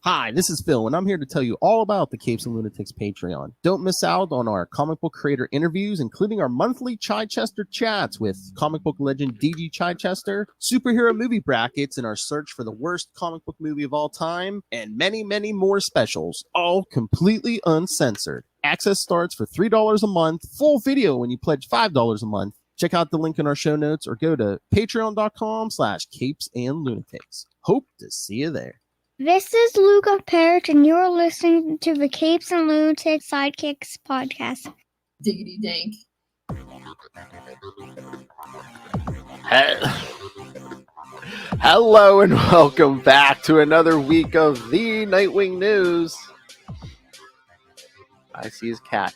Hi, this is Phil, and I'm here to tell you all about the Capes and Lunatics Patreon. Don't miss out on our comic book creator interviews, including our monthly Chichester chats with comic book legend DG Chichester, superhero movie brackets in our search for the worst comic book movie of all time, and many, many more specials, all completely uncensored. Access starts for $3 a month, full video when you pledge $5 a month. Check out the link in our show notes or go to patreon.com/capesandlunatics. Hope to see you there. This is Luca Perich, and you're listening to the Capes and Lunatics Sidekicks podcast. Diggity dank. Hello and welcome back to another week of the Nightwing news. I see his cat.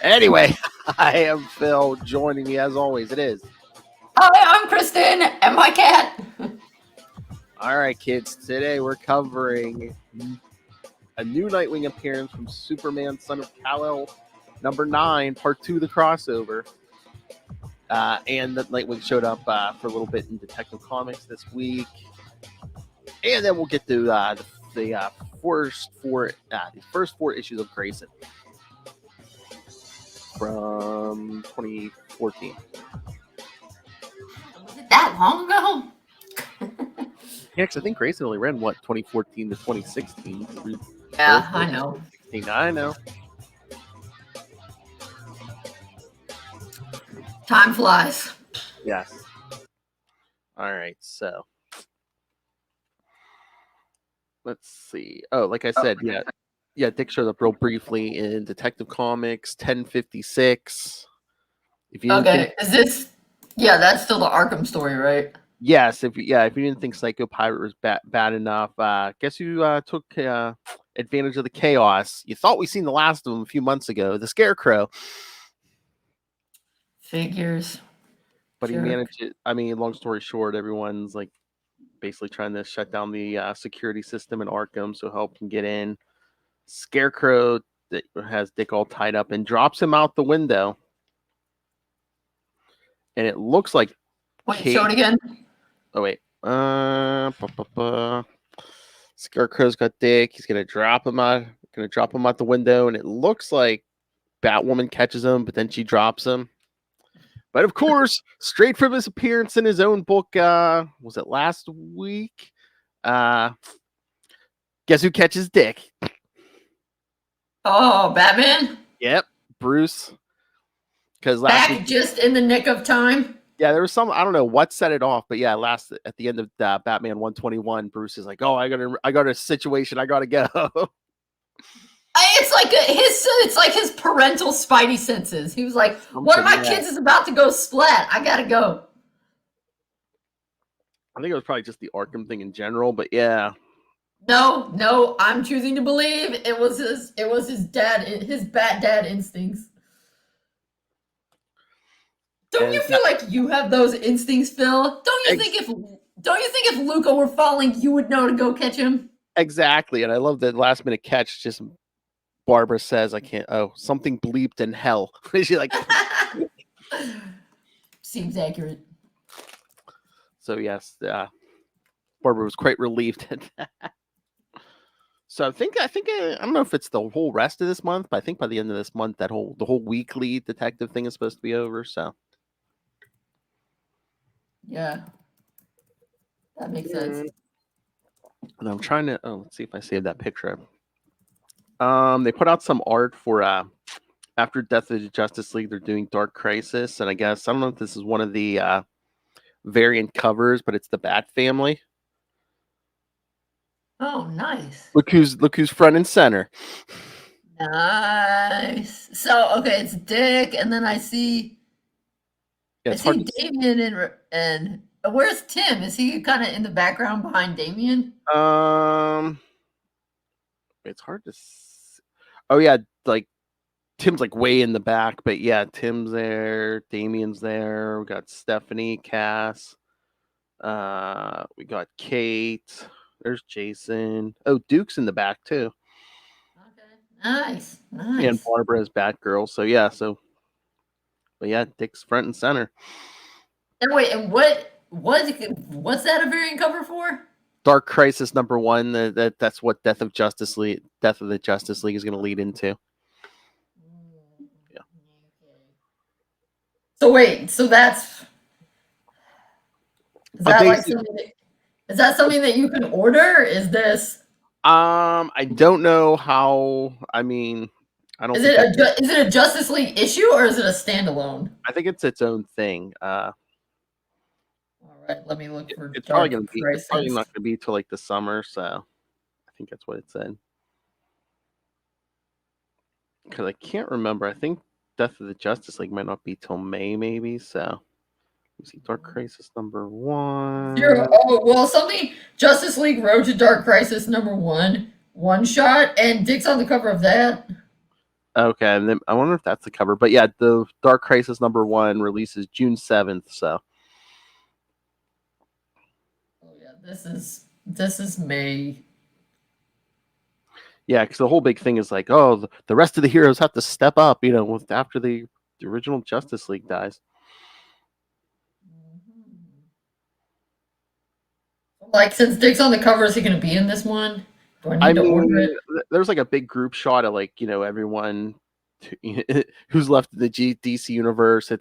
Anyway, I am Phil. Joining me as always, it is. Hi, I'm Kristen and my cat. All right, kids. Today we're covering a new Nightwing appearance from Superman, Son of Kal-El, number 9, part 2 of the crossover. And that Nightwing showed up for a little bit in Detective Comics this week. And then we'll get to the first four issues of Grayson from 2014. Was it that long ago? Yeah, because I think Grayson only ran, 2014 to 2016. Yeah, I know. I know. Time flies. Yes. All right, so let's see. Oh, like I said, yeah, Dick showed up real briefly in Detective Comics 1056. If you Is this? Yeah, that's still the Arkham story, right? Yes, if you didn't think Psycho Pirate was bad enough, guess who took advantage of the chaos? You thought we seen the last of him a few months ago, the Scarecrow. Figures. But sure. He managed it. I mean, long story short, everyone's like basically trying to shut down the security system in Arkham so help can get in. Scarecrow that has Dick all tied up and drops him out the window. And it looks like show it again. Oh wait. Scarecrow's got Dick. He's gonna drop him out the window, and it looks like Batwoman catches him, but then she drops him. But of course, straight from his appearance in his own book, was it last week? Guess who catches Dick? Oh, Batman? Yep, Bruce. Because back just in the nick of time. Yeah, there was some, I don't know what set it off, but yeah, at the end of Batman 121, Bruce is like, "Oh, I got a situation, I gotta go." It's like his parental spidey senses. He was like, "One of my kids is about to go splat. I gotta go." I think it was probably just the Arkham thing in general, but yeah. No, I'm choosing to believe it was his dad, his bat dad instincts. Don't you feel like you have those instincts, Phil? Don't you think if Luca were falling, you would know to go catch him? Exactly, and I love that last minute catch. Just Barbara says, "I can't." Oh, something bleeped in hell. She's like, seems accurate. So yes, Barbara was quite relieved at that. So I think I don't know if it's the whole rest of this month, but I think by the end of this month, the whole weekly detective thing is supposed to be over. So. Yeah, that makes sense. And I'm trying to. Oh, let's see if I saved that picture. They put out some art for after Death of the Justice League. They're doing Dark Crisis, and I guess I don't know if this is one of the variant covers, but it's the Bat Family. Oh, nice! Look who's front and center. Nice. So okay, it's Dick, and then I see. I see Damien and where's Tim? Is he kind of in the background behind Damien? It's hard to see. Oh yeah, like Tim's like way in the back, but yeah, Tim's there, Damien's there. We got Stephanie, Cass. We got Kate. There's Jason. Oh, Duke's in the back too. Okay, nice. And Barbara's Batgirl. So yeah, but yeah, Dick's front and center. And wait, and what's that a variant cover for? Dark Crisis #1. That's what Death of the Justice League is going to lead into. Yeah. So wait, so that's is that something that you can order? Is this? I don't know how. I mean, I don't. Is it a Justice League issue or is it a standalone? I think it's its own thing. All right, let me look for. It's probably going to be. It's probably not going to be till like the summer. So, I think that's what it said. Because I can't remember. I think Death of the Justice League might not be till May, maybe. So, you see, Dark Crisis #1. Oh well, something Justice League Road to Dark Crisis #1 one shot, and Dick's on the cover of that. Okay, and then I wonder if that's the cover. But yeah, the Dark Crisis #1 releases June 7th. So. Oh yeah, this is May. Yeah, because the whole big thing is like, oh, the rest of the heroes have to step up, after the original Justice League dies. Like, since Dick's on the cover, is he going to be in this one? Do I need to order it? There's like a big group shot of like, everyone who's left in the DC universe.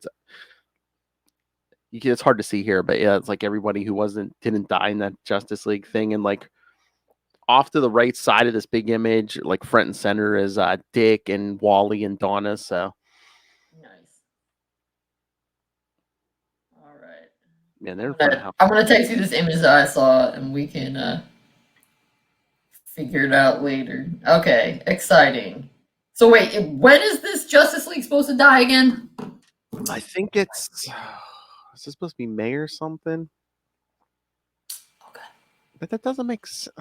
It's hard to see here, but yeah, it's like everybody who didn't die in that Justice League thing, and like off to the right side of this big image, like front and center, is Dick and Wally and Donna. So nice. All right. Yeah, I'm gonna text you this image that I saw, and we can figure it out later. Okay, exciting. So wait, when is this Justice League supposed to die again? I think it's. Is this supposed to be May or something? Okay. But that doesn't make sense.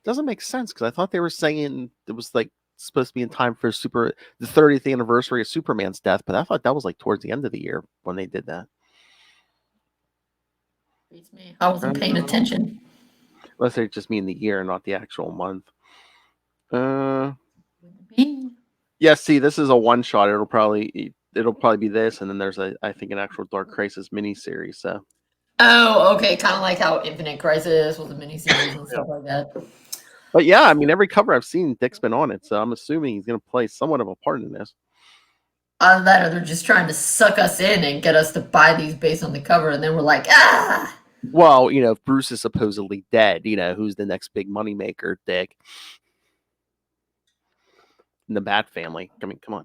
Doesn't make sense because I thought they were saying it was like supposed to be in time for the 30th anniversary of Superman's death, but I thought that was like towards the end of the year when they did that. Beats me. I wasn't paying attention. Unless they just mean the year, not the actual month. Yeah, see, this is a one shot. It'll probably be this, and then there's I think an actual Dark Crisis miniseries. So. Oh, okay, kind of like how Infinite Crisis was a miniseries and stuff like that. But yeah, I mean, every cover I've seen, Dick's been on it, so I'm assuming he's going to play somewhat of a part in this. Either that, or they're just trying to suck us in and get us to buy these based on the cover, and then we're like, ah. Well, if Bruce is supposedly dead, who's the next big moneymaker? Dick. In the Bat family. I mean, come on.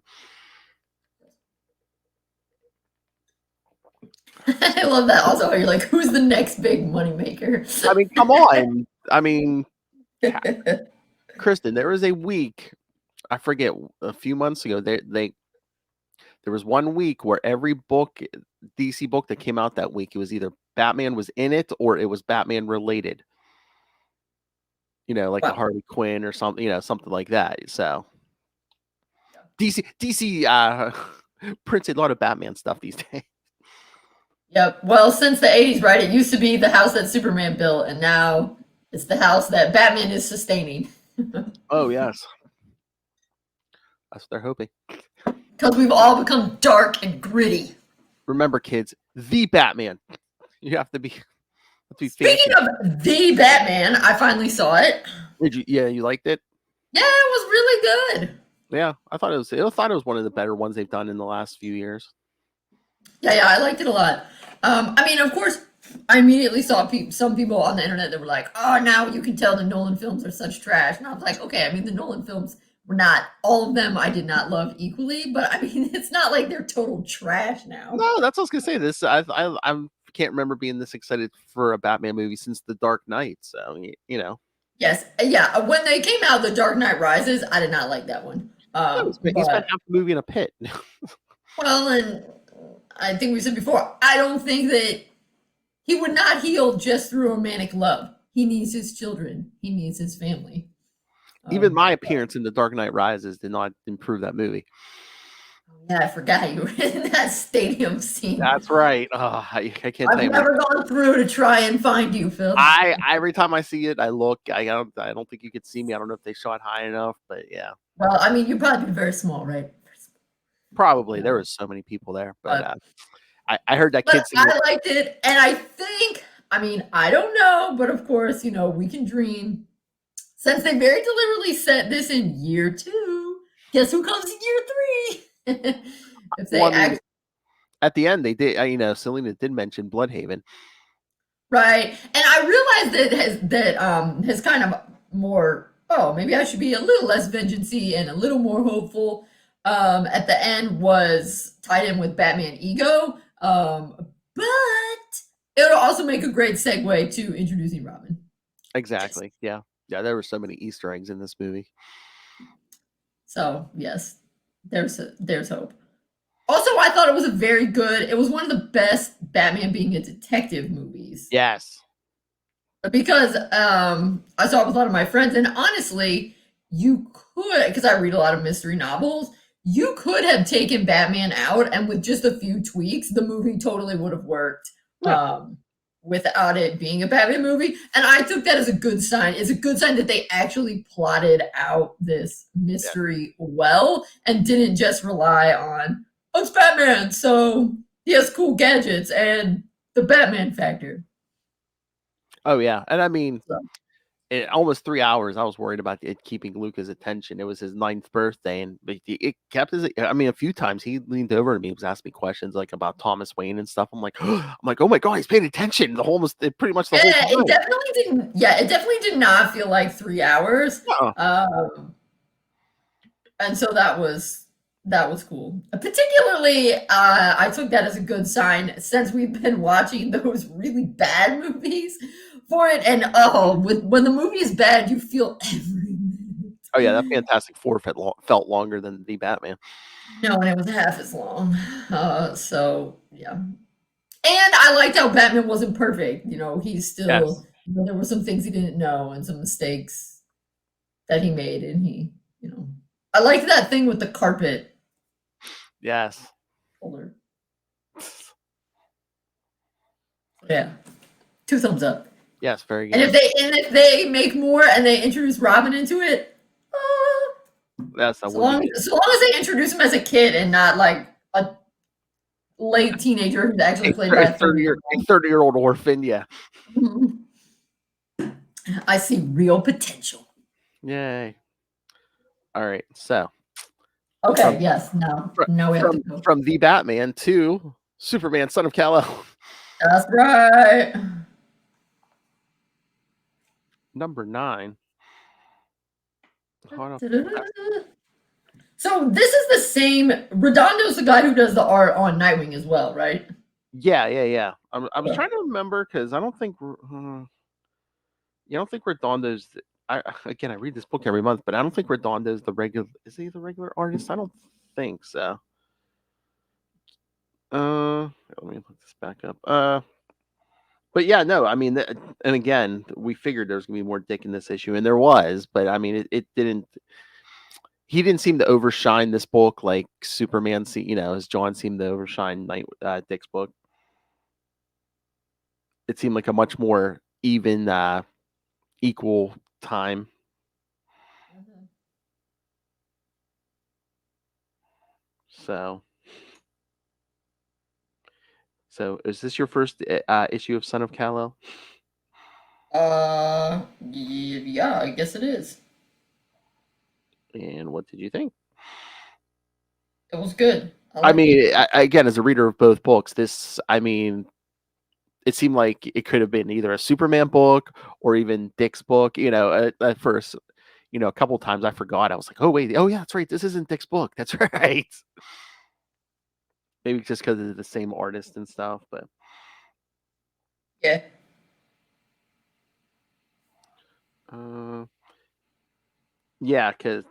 I love that. Also, how you're like, who's the next big moneymaker? I mean, come on. I mean, Kristen, there was a week, I forget, a few months ago, there was 1 week where every DC book that came out that week, it was either Batman was in it or it was Batman related. Like a Harley Quinn or something, something like that. So DC prints a lot of Batman stuff these days. Yep. Well, since the 80s, right? It used to be the house that Superman built, and now it's the house that Batman is sustaining. Oh, yes. That's what they're hoping. Because we've all become dark and gritty. Remember, kids, the Batman. You have to be Speaking of the Batman, I finally saw it. Did you? Yeah, you liked it? Yeah, it was really good. Yeah, I thought it was one of the better ones they've done in the last few years. Yeah, I liked it a lot. I mean, of course, I immediately saw some people on the internet that were like, "Oh, now you can tell the Nolan films are such trash." And I was like, "Okay, I mean, the Nolan films were not all of them. I did not love equally, but I mean, it's not like they're total trash now." No, that's what I was gonna say. This I can't remember being this excited for a Batman movie since The Dark Knight. So Yes, yeah. When they came out, The Dark Knight Rises, I did not like that one. He spent half the movie in a pit. Well, and I think we said before, I don't think that he would not heal just through romantic love. He needs his children. He needs his family. Even my appearance in The Dark Knight Rises did not improve that movie. Yeah, I forgot you were in that stadium scene. That's right. Oh, I can't. I've never gone through to try and find you, Phil. Every time I see it, I look. I don't think you could see me. I don't know if they shot high enough, but yeah. Well, I mean, you're probably very small, right? Probably. There was so many people there, but I heard that kid. I liked it, and I think I mean, I don't know, but of course, we can dream. Since they very deliberately set this in year 2, guess who comes in year 3? If Well, they I mean, act at the end they did. Selena did mention Bloodhaven. right, and I realized that his kind of more. Oh, maybe I should be a little less vengeancey and a little more hopeful. At the end was tied in with Batman ego, but it would also make a great segue to introducing Robin. Exactly. Yeah. Yeah. There were so many Easter eggs in this movie. So yes, there's hope. Also, I thought it was a very good. It was one of the best Batman being a detective movies Yes. because I saw it with a lot of my friends, and honestly, you could because I read a lot of mystery novels. You could have taken Batman out, and with just a few tweaks, the movie totally would have worked. Yeah. Without it being a Batman movie, and I took that as a good sign. It's a good sign that they actually plotted out this mystery well and didn't just rely on oh, it's Batman, so he has cool gadgets and the Batman factor. Oh yeah. And I mean, So, almost 3 hours. I was worried about it keeping Luca's attention. It was his 9th birthday, and it kept his. I mean, a few times he leaned over to me, was asking me questions like about Thomas Wayne and stuff. I'm like, oh my god, he's paying attention. Pretty much the whole yeah, time. it definitely didn't. Yeah, it definitely did not feel like 3 hours. And so that was cool. Particularly, I took that as a good sign since we've been watching those really bad movies for it. And when the movie is bad, you feel every minute. Oh yeah, that Fantastic Four felt longer than the Batman. No, and it was half as long. So yeah. And I liked how Batman wasn't perfect. He's Yes. still, there were some things he didn't know and some mistakes that he made, and I liked that thing with the carpet Yes. holder. Yeah, 2 thumbs up. Yes. Very And good. if they make more and they introduce Robin into it, Yes. so long as they introduce him as a kid and not like a late teenager who's actually played by a 30-year-old orphan. Yeah. I see real potential. Yay. All right. So. Okay. Yes. Now we have to go. From the Batman to Superman, Son of Kal-El. That's right. Number 9. So this is the same. Redondo's the guy who does the art on Nightwing as well, right? Yeah. I was trying to remember because I don't think Redondo's. I read this book every month, but I don't think Redondo's the regular. Is he the regular artist? I don't think so. Let me look this back up. But yeah, no, I mean, and again, we figured there was gonna be more Dick in this issue, and there was, but I mean, it didn't. He didn't seem to overshine this book like Superman. As John seemed to overshine Dick's book. It seemed like a much more even, equal time. So is this your first issue of Son of Kal-El? Yeah, I guess it is. And what did you think? It was good. I mean, again, as a reader of both books, it seemed like it could have been either a Superman book or even Dick's book. At first, a couple times I forgot. I was like, oh wait, oh yeah, that's right. This isn't Dick's book. That's right. Maybe just because it's the same artist and stuff, but yeah. Yeah, because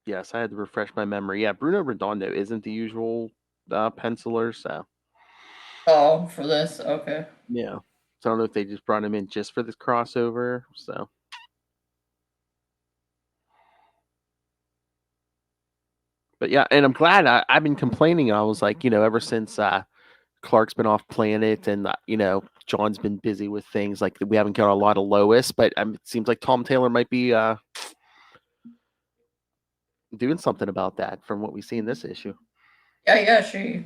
yes, I had to refresh my memory. Yeah, Bruno Redondo isn't the usual penciler, so Oh, for this, okay. yeah. So I don't know if they just brought him in just for this crossover. So, but yeah, and I'm glad. I've been complaining. I was like, ever since Clark's been off planet, and John's been busy with things like we haven't got a lot of Lois, but it seems like Tom Taylor might be doing something about that from what we see in this issue. Yeah, she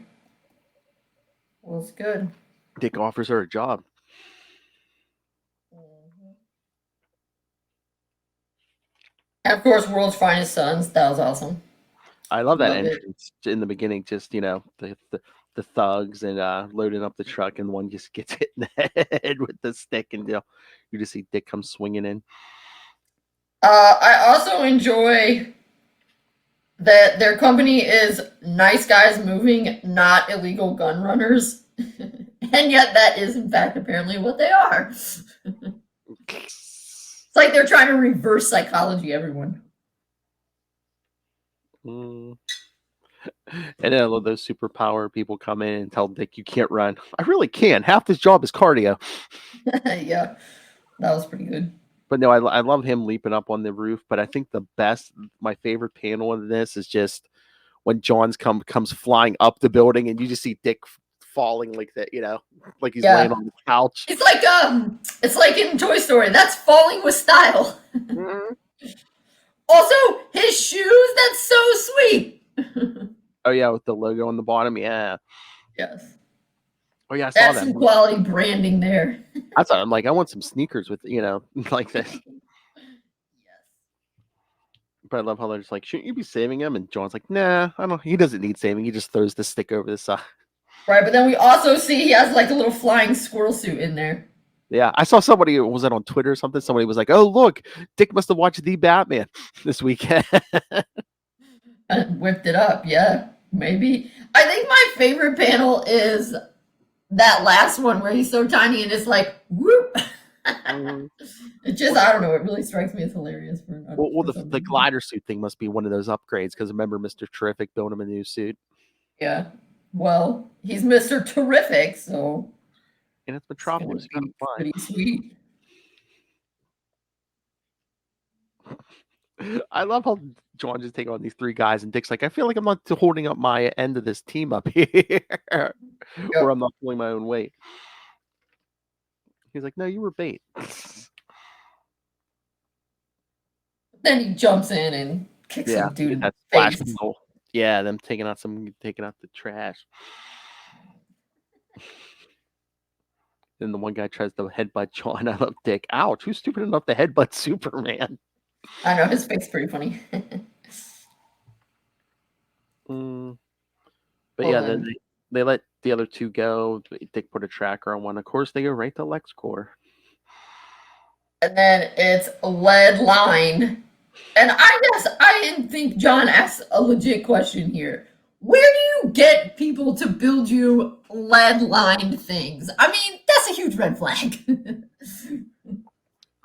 was good. Dick offers her a job. And of course, World's Finest Sons. That was awesome. I love that Love it. entrance in the beginning. Just the thugs and loading up the truck, and one just gets hit in the head with the stick, and you just see Dick come swinging in. I also enjoy that their company is nice guys moving, not illegal gun runners. And yet that is, in fact, apparently what they are. It's like they're trying to reverse psychology, everyone. Mm. And then I love those superpower people come in and tell Dick, you can't run. I really can. Half this job is cardio. Yeah, that was pretty good. But no, I love him leaping up on the roof. But I think my favorite panel of this is just when John's comes flying up the building, and you just see Dick falling like that, like he's laying on the couch. It's like in Toy Story. That's falling with style. Mm-hmm. Also, his shoes. That's so sweet. Oh yeah, with the logo on the bottom. Yeah. Yes. Oh yeah, I saw That's that. some quality branding there. I'm like, I want some sneakers with like this. Yes. But I love how they're just like, shouldn't you be saving him? And John's like, nah, I don't. He doesn't need saving. He just throws the stick over the side. Right, but then we also see he has like a little flying squirrel suit in there. Yeah, I saw somebody, was that on Twitter or something? Somebody was like, oh, look, Dick must have watched The Batman this weekend. And whipped it up, yeah, maybe. I think my favorite panel is that last one where he's so tiny and it's like, whoop. It just, I don't know, it really strikes me as hilarious. Well, the glider suit thing must be one of those upgrades, because remember Mr. Terrific built him a new suit. Yeah, well, he's Mr. Terrific, so. And it's Metropolis. It's pretty sweet. I love how John just taking on these three guys, and Dick's like, I feel like I'm not holding up my end of this team up here, or I'm not pulling my own weight. He's like, no, you were bait. Then he jumps in and kicks some dude in the face. Yeah, them taking out the trash. Then the one guy tries to headbutt John. I love Dick. Ouch, who's stupid enough to headbutt Superman? I know, his face is pretty funny. But yeah, then they let the other two go. Dick put a tracker on one. Of course, they go right to LexCorp. And then it's lead line. And I guess I didn't think John asked a legit question here. Where do you get people to build you lead-lined things? I mean, that's a huge red flag.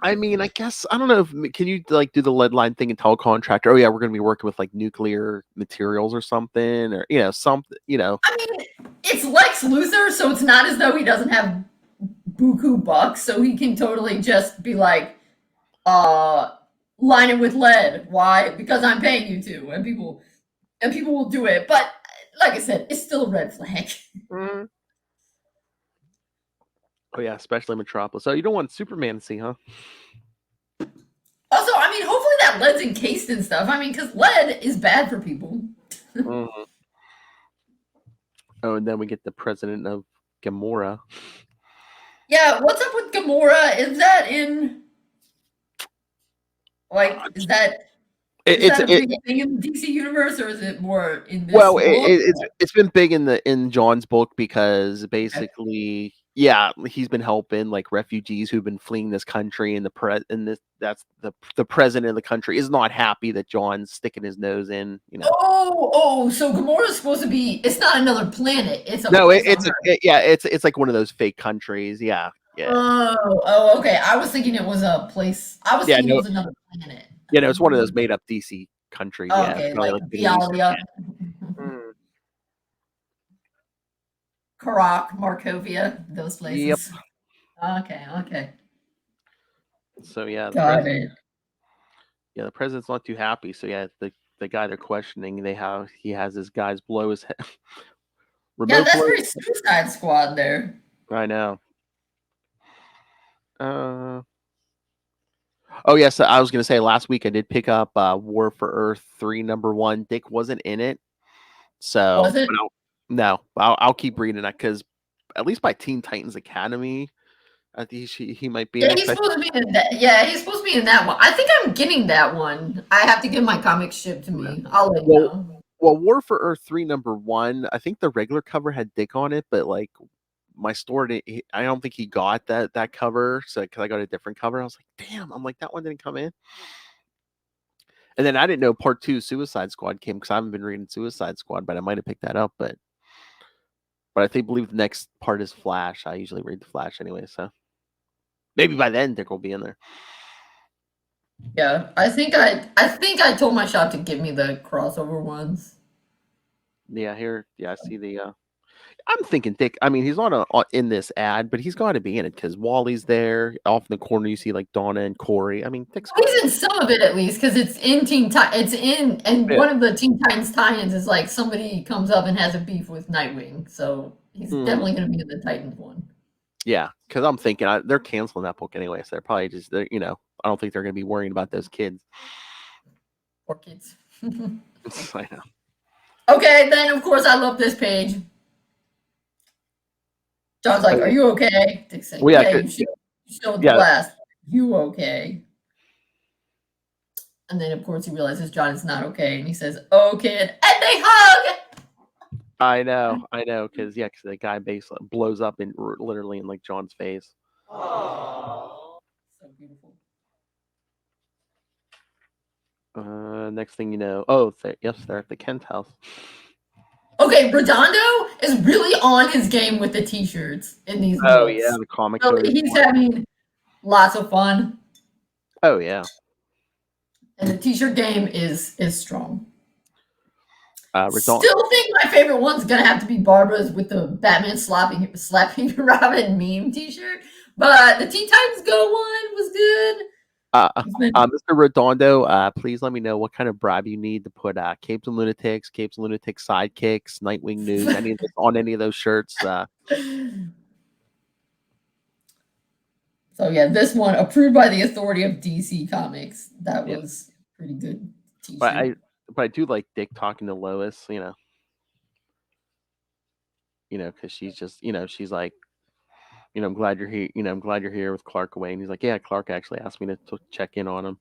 I mean, I guess, I don't know, can you like do the lead line thing and tell a contractor, oh yeah, we're going to be working with like nuclear materials or something, or, something, I mean, it's Lex Luthor, so it's not as though he doesn't have buku bucks, so he can totally just be like, line it with lead. Why? Because I'm paying you to, and people will do it. But like I said, it's still a red flag. Mm-hmm. Oh yeah, especially Metropolis. So you don't want Superman to see, huh? Also, I mean, hopefully that lead's encased and stuff. I mean, because lead is bad for people. Mm-hmm. Oh, and then we get the president of Gamora. Yeah, what's up with Gamora? Is that in... Like, is that a big thing in the DC universe, or is it more in this? Well, it's been big in John's book, because basically, yeah, he's been helping like refugees who've been fleeing this country, and that's the president of the country is not happy that John's sticking his nose in. So Gamora's supposed to be. It's not another planet. It's it's like one of those fake countries. Yeah. Yeah. Oh, okay. I was thinking it was a place. I was thinking it was another planet. Yeah, no, it's one of those made up DC countries. Oh, okay, like Bialya. Karak, Markovia, those places. Yep. Okay. So yeah, got it. Yeah, the president's not too happy. So yeah, the guy they're questioning, he has his guys blow his head. Yeah, that's very Suicide Squad there. I know. Oh yes, I was gonna say last week I did pick up War for Earth 3 #1. Dick wasn't in it, so was it? No, I'll keep reading that, because at least by Teen Titans Academy, I think he might be Yeah, in it. he's supposed to be in that. Yeah, he's supposed to be in that one. I think I'm getting that one. I have to get my comics shipped to me. I'll let you know. Well, War for Earth 3 #1, I think the regular cover had Dick on it, but like my store didn't, I don't think he got that cover, so because I got a different cover, I was like, damn, I'm like, that one didn't come in. And then I didn't know part 2 Suicide Squad came because I haven't been reading Suicide Squad, but I might have picked that up, but I believe the next part is Flash. I usually read the Flash anyway, so maybe by then Dick will be in there. Yeah, I think I told my shop to give me the crossover ones. Yeah, I see the I'm thinking Dick. I mean, he's not in this ad, but he's got to be in it because Wally's there. Off in the corner, you see like Donna and Corey. I mean, Dick's. He's in some of it at least because it's in It's in, and one of the Teen Titans tie-ins is like somebody comes up and has a beef with Nightwing, so he's definitely going to be in the Titans one. Yeah, because I'm thinking they're canceling that book anyway, so they're probably just I don't think they're going to be worrying about those kids. Poor kids. I know. Okay, then of course I love this page. John's like, "Are you okay?" Dick's saying, well, "Yeah, you showed the blast. You okay?" And then of course he realizes John is not okay, and he says, "Oh, kid," and they hug. I know, because the guy basically blows up literally in like John's face. Oh, so beautiful. Next thing you know, they're at the Kent house. Okay, Redondo is really on his game with the t-shirts in these books. Oh yeah, the comic. So he's having lots of fun. Oh yeah. And the t-shirt game is strong. Still think my favorite one's gonna have to be Barbara's with the Batman slapping Robin meme t-shirt. But the Teen Titans Go one was good. Mr. Redondo, please let me know what kind of bribe you need to put Capes and Lunatics, Sidekicks, Nightwing News, on any of those shirts. So yeah, this one approved by the authority of DC Comics. That was pretty good t-shirt. But I do like Dick talking to Lois, because she's just, she's like, I'm glad you're here. I'm glad you're here with Clark away. And he's like, yeah, Clark actually asked me to check in on him.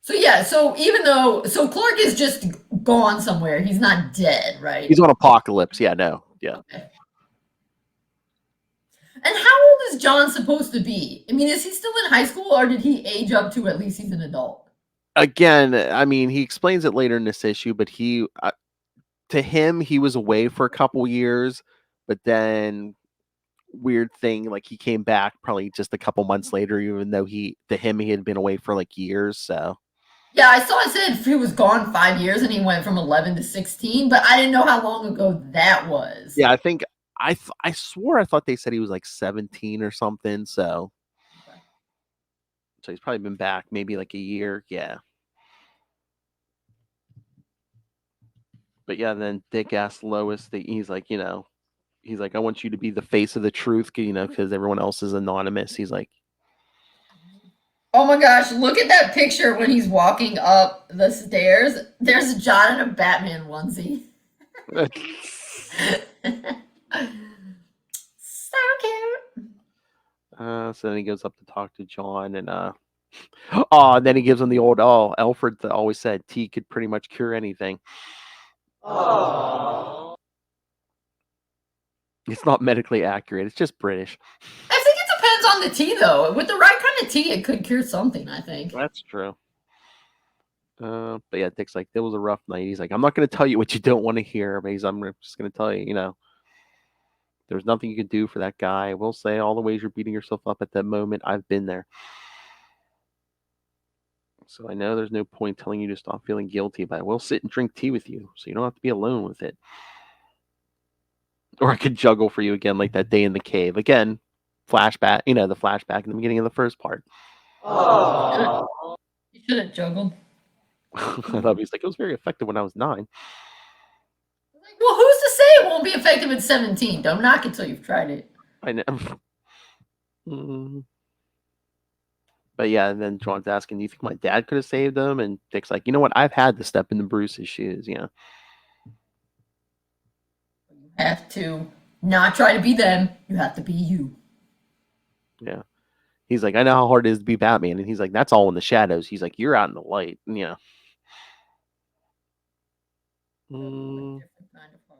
So even though Clark is just gone somewhere, he's not dead, right? He's on Apocalypse. Yeah, no. Yeah. Okay. And how old is John supposed to be? I mean, is he still in high school or did he age up to at least he's an adult? Again, I mean, he explains it later in this issue, but to him, he was away for a couple years, but then weird thing, like he came back probably just a couple months later, even though he had been away for like years. So yeah, I saw it said he was gone 5 years and he went from 11 to 16, but I didn't know how long ago that was. Yeah, I think I swore I thought they said he was like 17 or something. So he's probably been back maybe like a year. Yeah. But yeah, then Dick asked Lois he's like, I want you to be the face of the truth, because everyone else is anonymous. He's like, oh my gosh, look at that picture when he's walking up the stairs. There's John in a Batman onesie. So cute. So then he goes up to talk to John, and then he gives him the old Alfred that always said tea could pretty much cure anything. Aww. It's not medically accurate. It's just British. I think it depends on the tea, though. With the right kind of tea, it could cure something, I think. That's true. But yeah, Dick's like, it was a rough night. He's like, I'm not going to tell you what you don't want to hear, but I'm just going to tell you, there's nothing you can do for that guy. I will say all the ways you're beating yourself up at that moment, I've been there. So I know there's no point telling you to stop feeling guilty, but I will sit and drink tea with you, so you don't have to be alone with it. Or I could juggle for you again, like that day in the cave. Again, flashback, the flashback in the beginning of the first part. Oh, you should have juggled. I thought he's like, it was very effective when I was 9. Well, who's to say it won't be effective at 17? Don't knock it till you've tried it. I know. But yeah, and then John's asking, do you think my dad could have saved him? And Dick's like, you know what? I've had to step into Bruce's shoes, You have to not try to be them. You have to be you. Yeah. He's like, I know how hard it is to be Batman. And he's like, that's all in the shadows. He's like, you're out in the light. Yeah. Mm. Different kind of hard.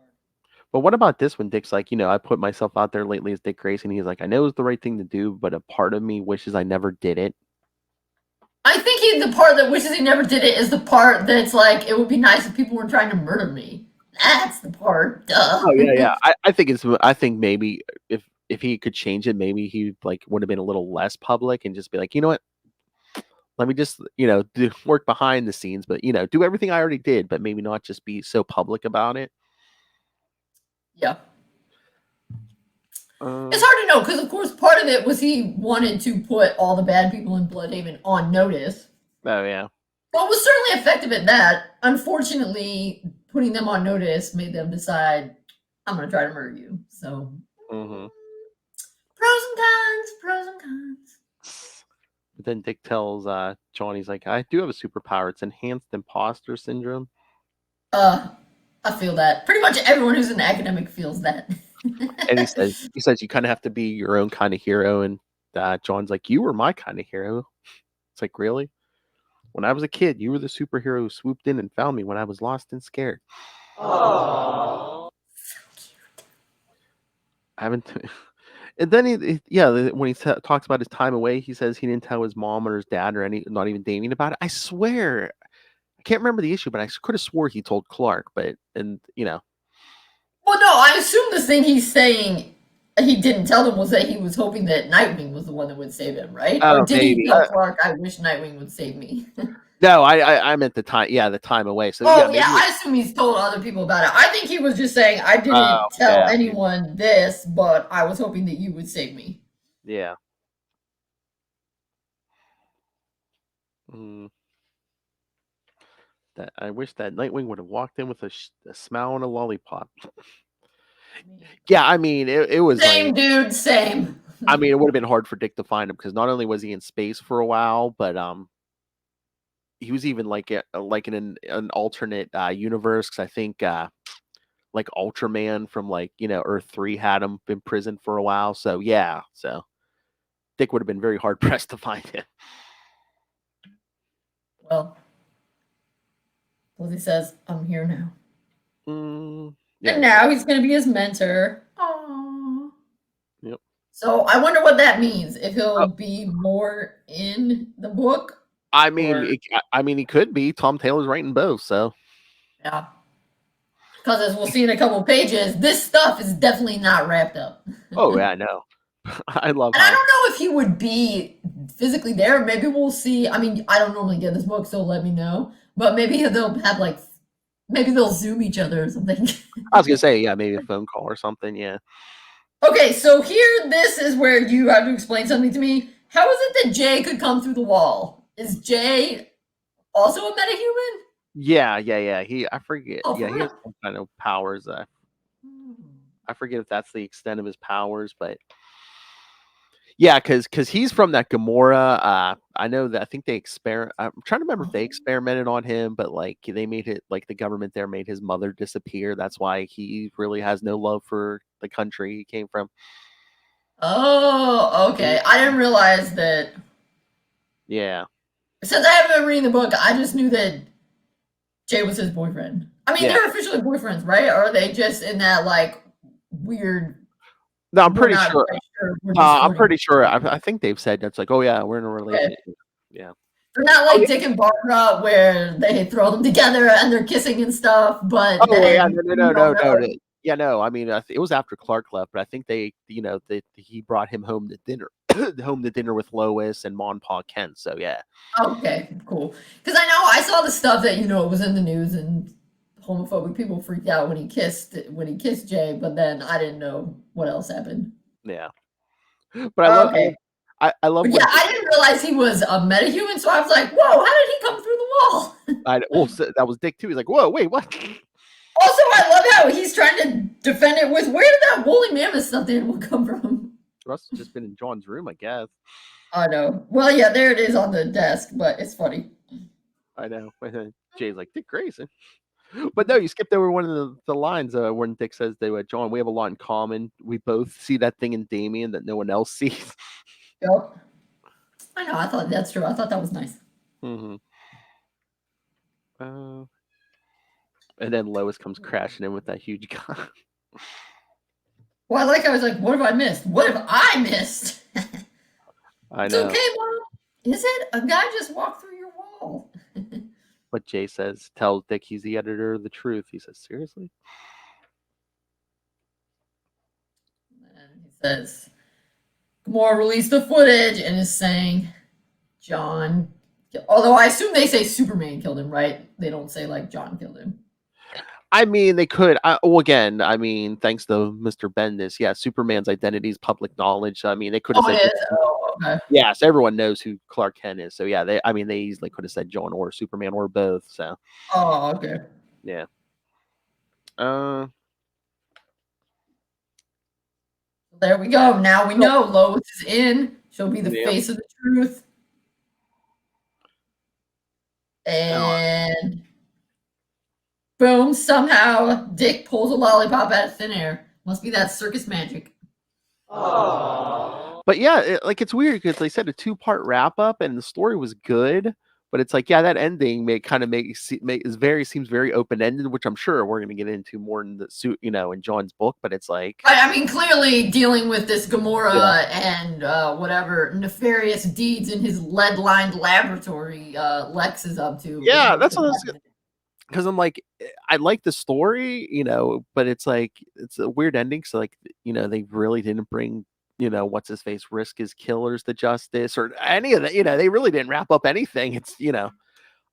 But what about this one? Dick's like, I put myself out there lately as Dick Grayson. He's like, I know it's the right thing to do, but a part of me wishes I never did it. I think the part that wishes he never did it is the part that's like, it would be nice if people weren't trying to murder me. That's the part. Duh. Oh yeah. I think maybe if he could change it, maybe he like would have been a little less public and just be like, you know what? Let me just work behind the scenes, but do everything I already did, but maybe not just be so public about it. Yeah. It's hard to know because, of course, part of it was he wanted to put all the bad people in Bloodhaven on notice. Oh yeah. But was certainly effective at that. Unfortunately, putting them on notice made them decide, I'm going to try to murder you. So, Mm-hmm. pros and cons. But then Dick tells John, he's like, I do have a superpower. It's enhanced imposter syndrome. I feel that. Pretty much everyone who's an academic feels that. And he says you kind of have to be your own kind of hero. And John's like, you were my kind of hero. It's like, really? When I was a kid, you were the superhero who swooped in and found me when I was lost and scared. Aww. I haven't. And then when he talks about his time away, he says he didn't tell his mom or his dad or not even Damien about it. I swear, I can't remember the issue, but I could have swore he told Clark. Well, no, I assume the thing he's saying he didn't tell them was that he was hoping that Nightwing was the one that would save him, right? Oh, or did maybe. he tell Clark, I wish Nightwing would save me? No, I meant the time. Yeah, the time away. So I assume he's told other people about it. I think he was just saying, I didn't tell anyone this, but I was hoping that you would save me. Yeah. That I wish that Nightwing would have walked in with a smile and a lollipop. Yeah, I mean, it was same, dude, same. I mean, it would have been hard for Dick to find him because not only was he in space for a while, but he was even like in an alternate universe. Cause I think like Ultraman from Earth 3 had him in prison for a while. So yeah, Dick would have been very hard pressed to find him. Well, Lizzie says, I'm here now. Yeah. And now he's going to be his mentor. Aww. Yep. So I wonder what that means. If he'll be more in the book. I mean, he could be. Tom Taylor's writing both, so. Yeah. Because as we'll see in a couple pages, this stuff is definitely not wrapped up. Oh, yeah, I know. I love and I don't know if he would be physically there. Maybe we'll see. I mean, I don't normally get this book, so let me know. But maybe they'll have maybe they'll Zoom each other or something. I was going to say, yeah, maybe a phone call or something, yeah. Okay, so this is where you have to explain something to me. How is it that Jay could come through the wall? Is Jay also a metahuman? Yeah. I forget. Oh, he has some kind of powers. I forget if that's the extent of his powers, but yeah, because he's from that Gamora. I know that I think they I'm trying to remember if they experimented on him, but they made it the government there made his mother disappear. That's why he really has no love for the country he came from. Oh, okay. I didn't realize that. Yeah. Since I haven't been reading the book, I just knew that Jay was his boyfriend. I mean, they're officially boyfriends, right? Or are they just in that weird? No, I'm pretty sure. I'm pretty sure. I think they've said that's oh yeah, we're in a relationship. Okay. Yeah. They're not Dick and Barbara where they throw them together and they're kissing and stuff. But no. Yeah, no. I mean, it was after Clark left, but I think he brought him home to dinner, with Lois and Ma and Pa Kent. So yeah. Okay, cool. Because I saw the stuff that it was in the news and homophobic people freaked out when he kissed Jay, but then I didn't know what else happened. Yeah, but I love. Okay. I love. Yeah, I didn't realize he was a metahuman, so I was like, "Whoa, how did he come through the wall?" That was Dick too. He's like, "Whoa, wait, what?" Also, I love how he's trying to defend it with, where did that woolly mammoth stuffed animal come from? Russ has just been in John's room, I guess. I know. Well, yeah, there it is on the desk, but it's funny. I know. Jay's like, Dick Grayson. But no, you skipped over one of the lines when Dick says John, we have a lot in common. We both see that thing in Damien that no one else sees. Yep. I know. I thought that's true. I thought that was nice. Mm-hmm. And then Lois comes crashing in with that huge gun. Well, I was like, what have I missed? What have I missed? I It's know. okay, Mom. Is it? A guy just walked through your wall. But Jay says, tells Dick he's the editor of the Truth. He says, seriously? And he says, Gamora released the footage and is saying, John. Although I assume they say Superman killed him, right? They don't say like John killed him. I mean, they could. Again, I mean, thanks to Mr. Bendis, yeah, Superman's identity is public knowledge. I mean, they could have Oh, said, it is? Oh, okay. yes, everyone knows who Clark Kent is. So yeah, they easily could have said John or Superman or both. So Oh, okay. yeah. There we go. Now we know Lois is in. She'll be the Yep. face of the truth. And boom, somehow Dick pulls a lollipop out of thin air. Must be that circus magic. But yeah, it's weird because they said a 2-part wrap up and the story was good, but it's like, yeah, that ending seems very open ended, which I'm sure we're going to get into more in the suit, in John's book. But it's like, I mean, clearly dealing with this Gamora and whatever nefarious deeds in his lead-lined laboratory, Lex is up to. Yeah, that's what I was. Because I'm like, I like the story, but it's like it's a weird ending. So like, they really didn't bring, what's his face, risk his killers to justice or any of that. They really didn't wrap up anything. It's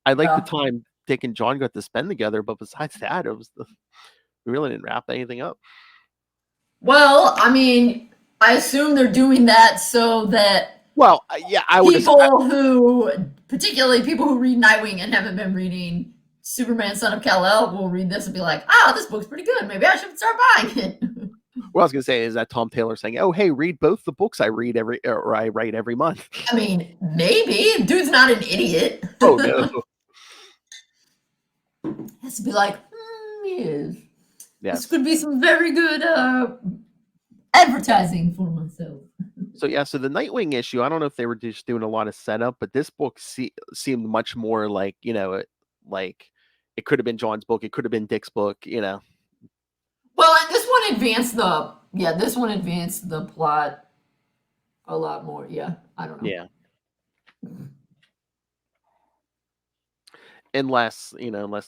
I like the time Dick and John got to spend together, but besides that, we really didn't wrap anything up. Well, I mean, I assume they're doing that so that I would particularly people who read Nightwing and haven't been reading Superman Son of Kal-El will read this and be like, this book's pretty good. Maybe I should start buying it. What I was gonna say is that Tom Taylor saying, "Oh, hey, read both the books I write every month." I mean, maybe dude's not an idiot. Oh no, has to be like, yes. This yes. could be some very good advertising for myself. So the Nightwing issue, I don't know if they were just doing a lot of setup, but this book seemed much more like like it could have been John's book, it could have been Dick's book, Well, and this one advanced the plot a lot more. Yeah, I don't know. Yeah. Unless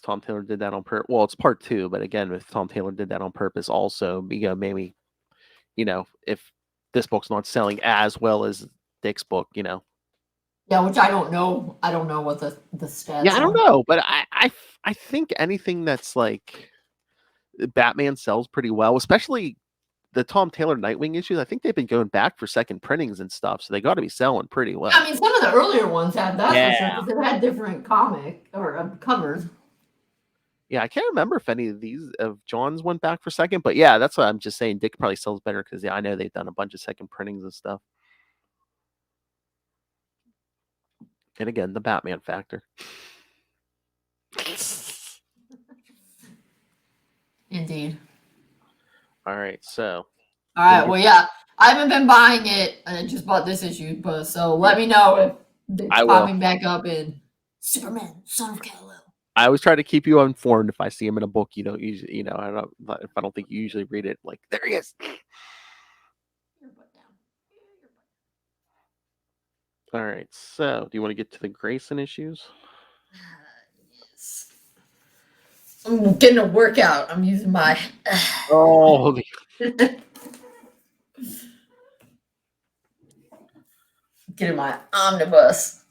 Tom Taylor did that on purpose. Well, it's part 2, but again, if Tom Taylor did that on purpose, also, maybe, if this book's not selling as well as Dick's book, Yeah, which I don't know. I don't know what the stats. Yeah, I don't know, but I think anything that's like Batman sells pretty well, especially the Tom Taylor Nightwing issues. I think they've been going back for second printings and stuff, so they got to be selling pretty well. I mean, some of the earlier ones had that for sure, because they had different comic or covers. Yeah, I can't remember if any of these of John's went back for second, but yeah, that's what I'm just saying. Dick probably sells better because I know they've done a bunch of second printings and stuff. And again, the Batman factor. Indeed. All right, so. All right, well, yeah, I haven't been buying it. I just bought this issue, but so let me know if it's popping back up in Superman, Son of Kal-El. I always try to keep you informed if I see him in a book. You don't usually, if I don't think you usually read it, like, there he is. All right, so do you want to get to the Grayson issues? Yes. I'm getting a workout. I'm using my. Getting my omnibus.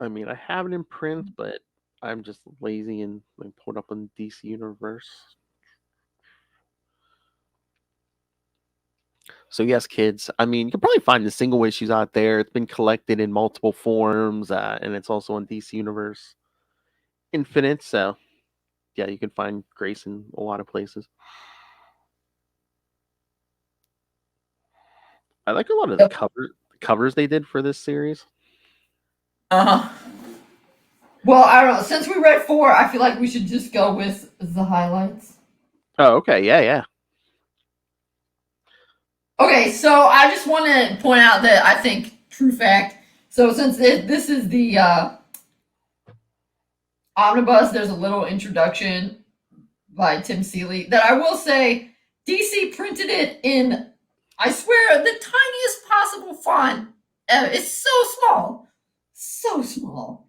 I mean, I have it in print, but I'm just lazy and pulled up on DC Universe. So yes, kids. I mean, you can probably find the single issues out there. It's been collected in multiple forms, and it's also on DC Universe Infinite. So yeah, you can find Grayson a lot of places. I like a lot of the covers they did for this series. Well, I don't know. Since we read 4, I feel like we should just go with the highlights. Oh, okay. Yeah. Okay, so I just want to point out that I think true fact. So since this is the omnibus, there's a little introduction by Tim Seeley that I will say DC printed it in, I swear, the tiniest possible font. It's so small. So small.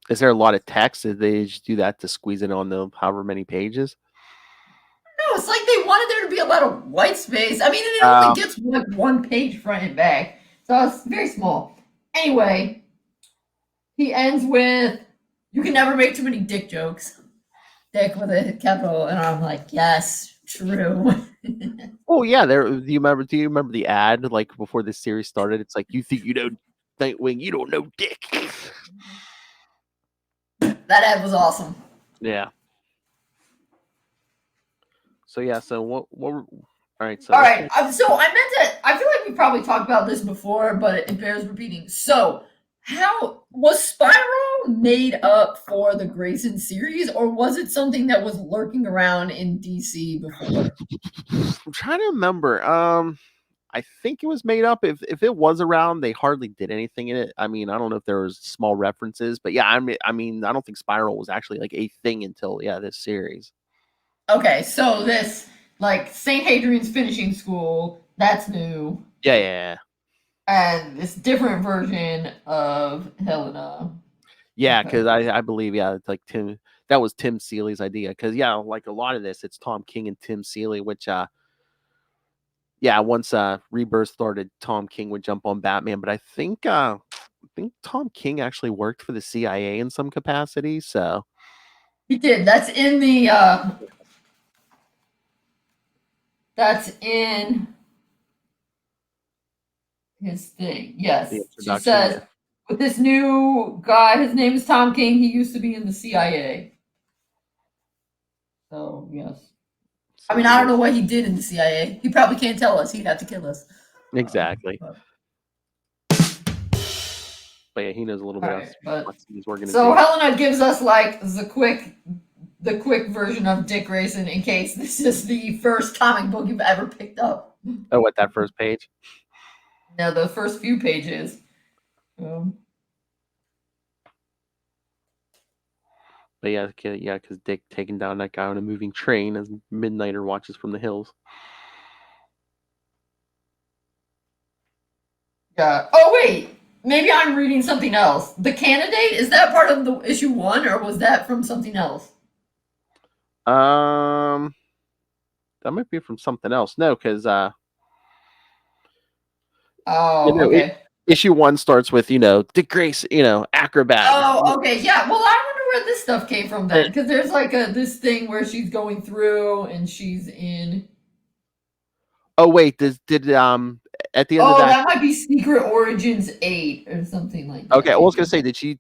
Is there a lot of text? Did they just do that to squeeze it on the however many pages? No, it's like they wanted there to be a lot of white space. I mean, it only gets like one page front and back. So it's very small. Anyway, he ends with, "You can never make too many dick jokes." Dick with a capital, and I'm like, yes, true. Oh yeah, do you remember the ad like before this series started? It's like, "You think you know Nightwing, you don't know Dick." That ad was awesome. Yeah. So yeah, so what all right, so so I meant to, I feel like we probably talked about this before, but it bears repeating. So how was Spiral made up for the Grayson series, or was it something that was lurking around in DC before? I'm trying to remember. I think it was made up. If it was around, they hardly did anything in it. I mean, I don't know if there was small references, but yeah, I mean, I don't think Spiral was actually like a thing until this series. Okay, so this, like, St. Hadrian's Finishing School, that's new. Yeah. And this different version of Helena. Yeah, because I believe, it's like that was Tim Seeley's idea. Because like a lot of this, it's Tom King and Tim Seeley, which once Rebirth started, Tom King would jump on Batman. But I think Tom King actually worked for the CIA in some capacity. So he did. That's in the that's in his thing. Yes. She says, with this new guy, his name is Tom King. He used to be in the CIA. So, yes. I mean, I don't know what he did in the CIA. He probably can't tell us. He'd have to kill us. Exactly. But yeah, he knows a little bit about what he's organizing. So Helena gives us like the quick version of Dick Grayson, in case this is the first comic book you've ever picked up. Oh, what, that first page? No, the first few pages. But yeah, because Dick taking down that guy on a moving train as Midnighter watches from the hills. Yeah. Oh wait, maybe I'm reading something else. The Candidate, is that part of the issue 1, or was that from something else? That might be from something else. No, because okay. Issue 1 starts with Dick Grayson, acrobat. Oh, okay, yeah. Well, I wonder where this stuff came from then, because there's like this thing where she's going through and she's in. Oh wait, did at the end of that might be Secret Origins 8 or something like that. Okay, I was gonna say, did she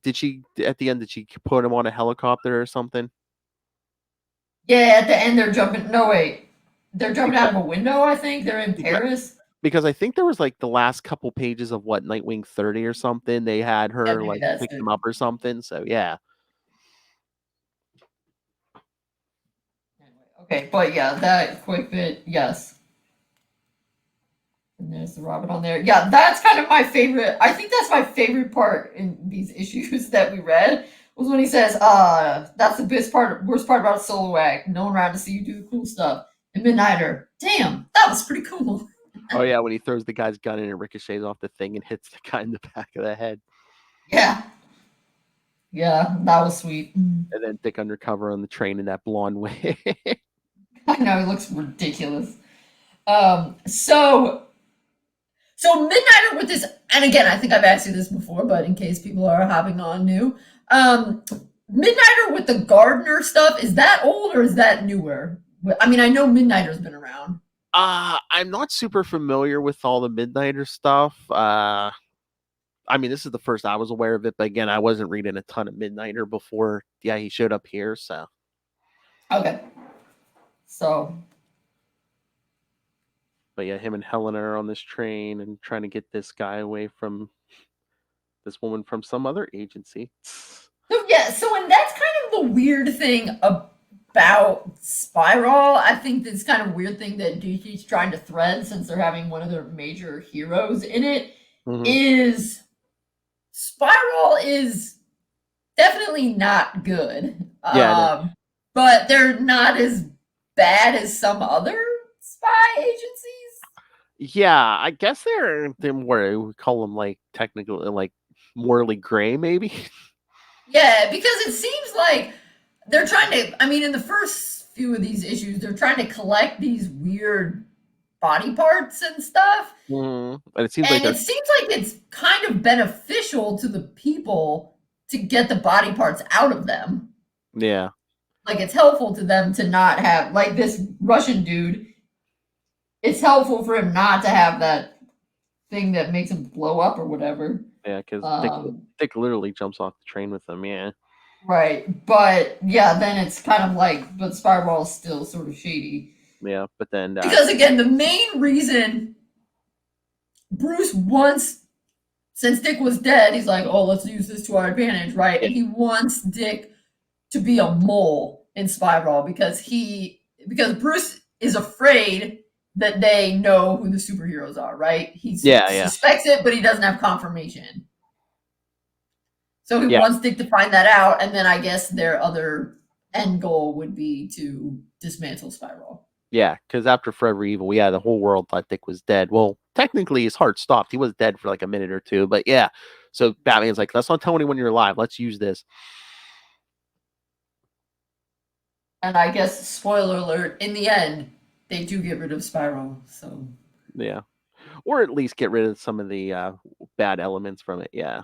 at the end, did she put him on a helicopter or something? Yeah, at the end they're jumping. No, wait, they're jumping out of a window. I think they're in Paris. Because I think there was like the last couple pages of what, Nightwing 30 or something. They had her like pick him up or something. So yeah. Okay, but yeah, that quick bit, yes. And there's the Robin on there. Yeah, that's kind of my favorite. I think that's my favorite part in these issues that we read, was when he says, that's the worst part about a solo act. No one around to see you do the cool stuff. And Midnighter, damn, that was pretty cool. Oh yeah, when he throws the guy's gun and it ricochets off the thing and hits the guy in the back of the head. Yeah. Yeah, that was sweet. And then Dick undercover on the train in that blonde wig. I know, it looks ridiculous. So Midnighter with this, and again, I think I've asked you this before, but in case people are hopping on new, Midnighter with the gardener stuff, is that old or is that newer? I mean, I know Midnighter's been around. I'm not super familiar with all the Midnighter stuff. I mean, this is the first I was aware of it, but again, I wasn't reading a ton of Midnighter before. Yeah, he showed up here, so. Okay. So. But yeah, him and Helena are on this train and trying to get this guy away from this woman from some other agency. So and that's kind of the weird thing about Spiral, I think this kind of weird thing that DC's trying to thread, since they're having one of their major heroes in it, is Spiral is definitely not good. Yeah, But they're not as bad as some other spy agencies. yeah. I guess they're more. We call them like technically like morally gray, maybe. Yeah, because it seems like they're trying to. I mean, in the first few of these issues, they're trying to collect these weird body parts and stuff. And it seems like And it seems like it's kind of beneficial to the people to get the body parts out of them. yeah, Like, it's helpful to them to not have, like, this Russian dude, it's helpful for him not to have that thing that makes him blow up or whatever. yeah. Because Dick literally jumps off the train with them. Yeah, Right. But yeah, then it's kind of like, but Spiral is still sort of shady. yeah. But then Because again, the main reason Bruce wants, since Dick was dead, he's like, oh, let's use this to our advantage, right? And he wants Dick to be a mole in Spiral because Bruce is afraid that they know who the superheroes are, right? He suspects it, but he doesn't have confirmation. So he wants Dick to find that out, and then I guess their other end goal would be to dismantle Spiral. Yeah, because after Forever Evil, the whole world thought Dick was dead. Well, technically, his heart stopped. He was dead for like a minute or two, but yeah. So Batman's like, let's not tell anyone you're alive. Let's use this. And I guess, spoiler alert, in the end, they do get rid of Spiral. So yeah, or at least get rid of some of the bad elements from it. Yeah.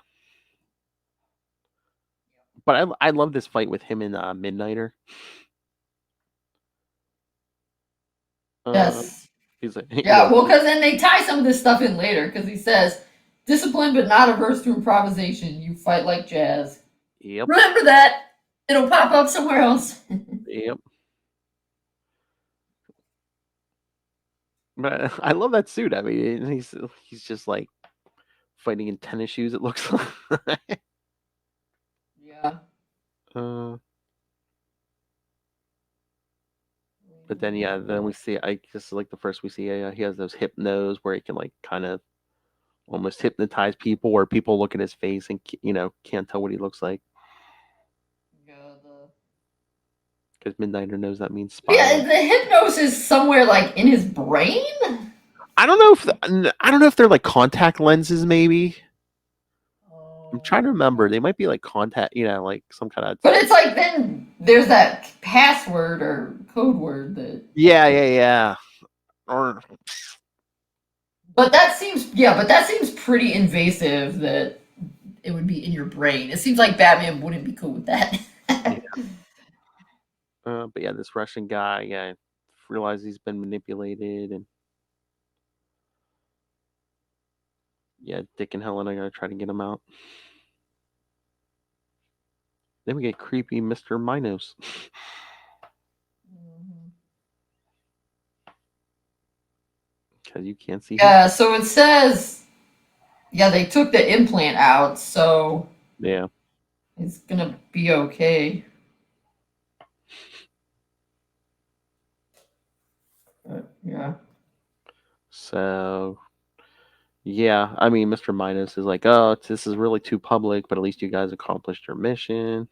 But I love this fight with him and Midnighter. Yes. He's like, yeah, well, because then they tie some of this stuff in later, because he says, disciplined but not averse to improvisation. You fight like jazz. Yep. Remember that. It'll pop up somewhere else. Yep. But I love that suit. I mean, he's just like fighting in tennis shoes, it looks like. Yeah. But then, then we see, I guess like the first we see, he has those hypnos where he can like kind of almost hypnotize people, where people look at his face and can't tell what he looks like. Because Midnighter knows that means spy. Yeah, the hypnos is somewhere like in his brain. I don't know if they're like contact lenses, maybe. I'm trying to remember. They might be like contact, like some kind of. But it's like then there's that password or code word that. Yeah. But that seems pretty invasive that it would be in your brain. It seems like Batman wouldn't be cool with that. Yeah. But yeah, this Russian guy, realizes he's been manipulated, and Dick and Helen are gonna try to get him out. Then we get creepy Mr. Minos. Because you can't see him. Yeah, so it says, they took the implant out, so it's gonna be okay. Yeah. So, I mean, Mr. Minos is like, oh, this is really too public, but at least you guys accomplished your mission.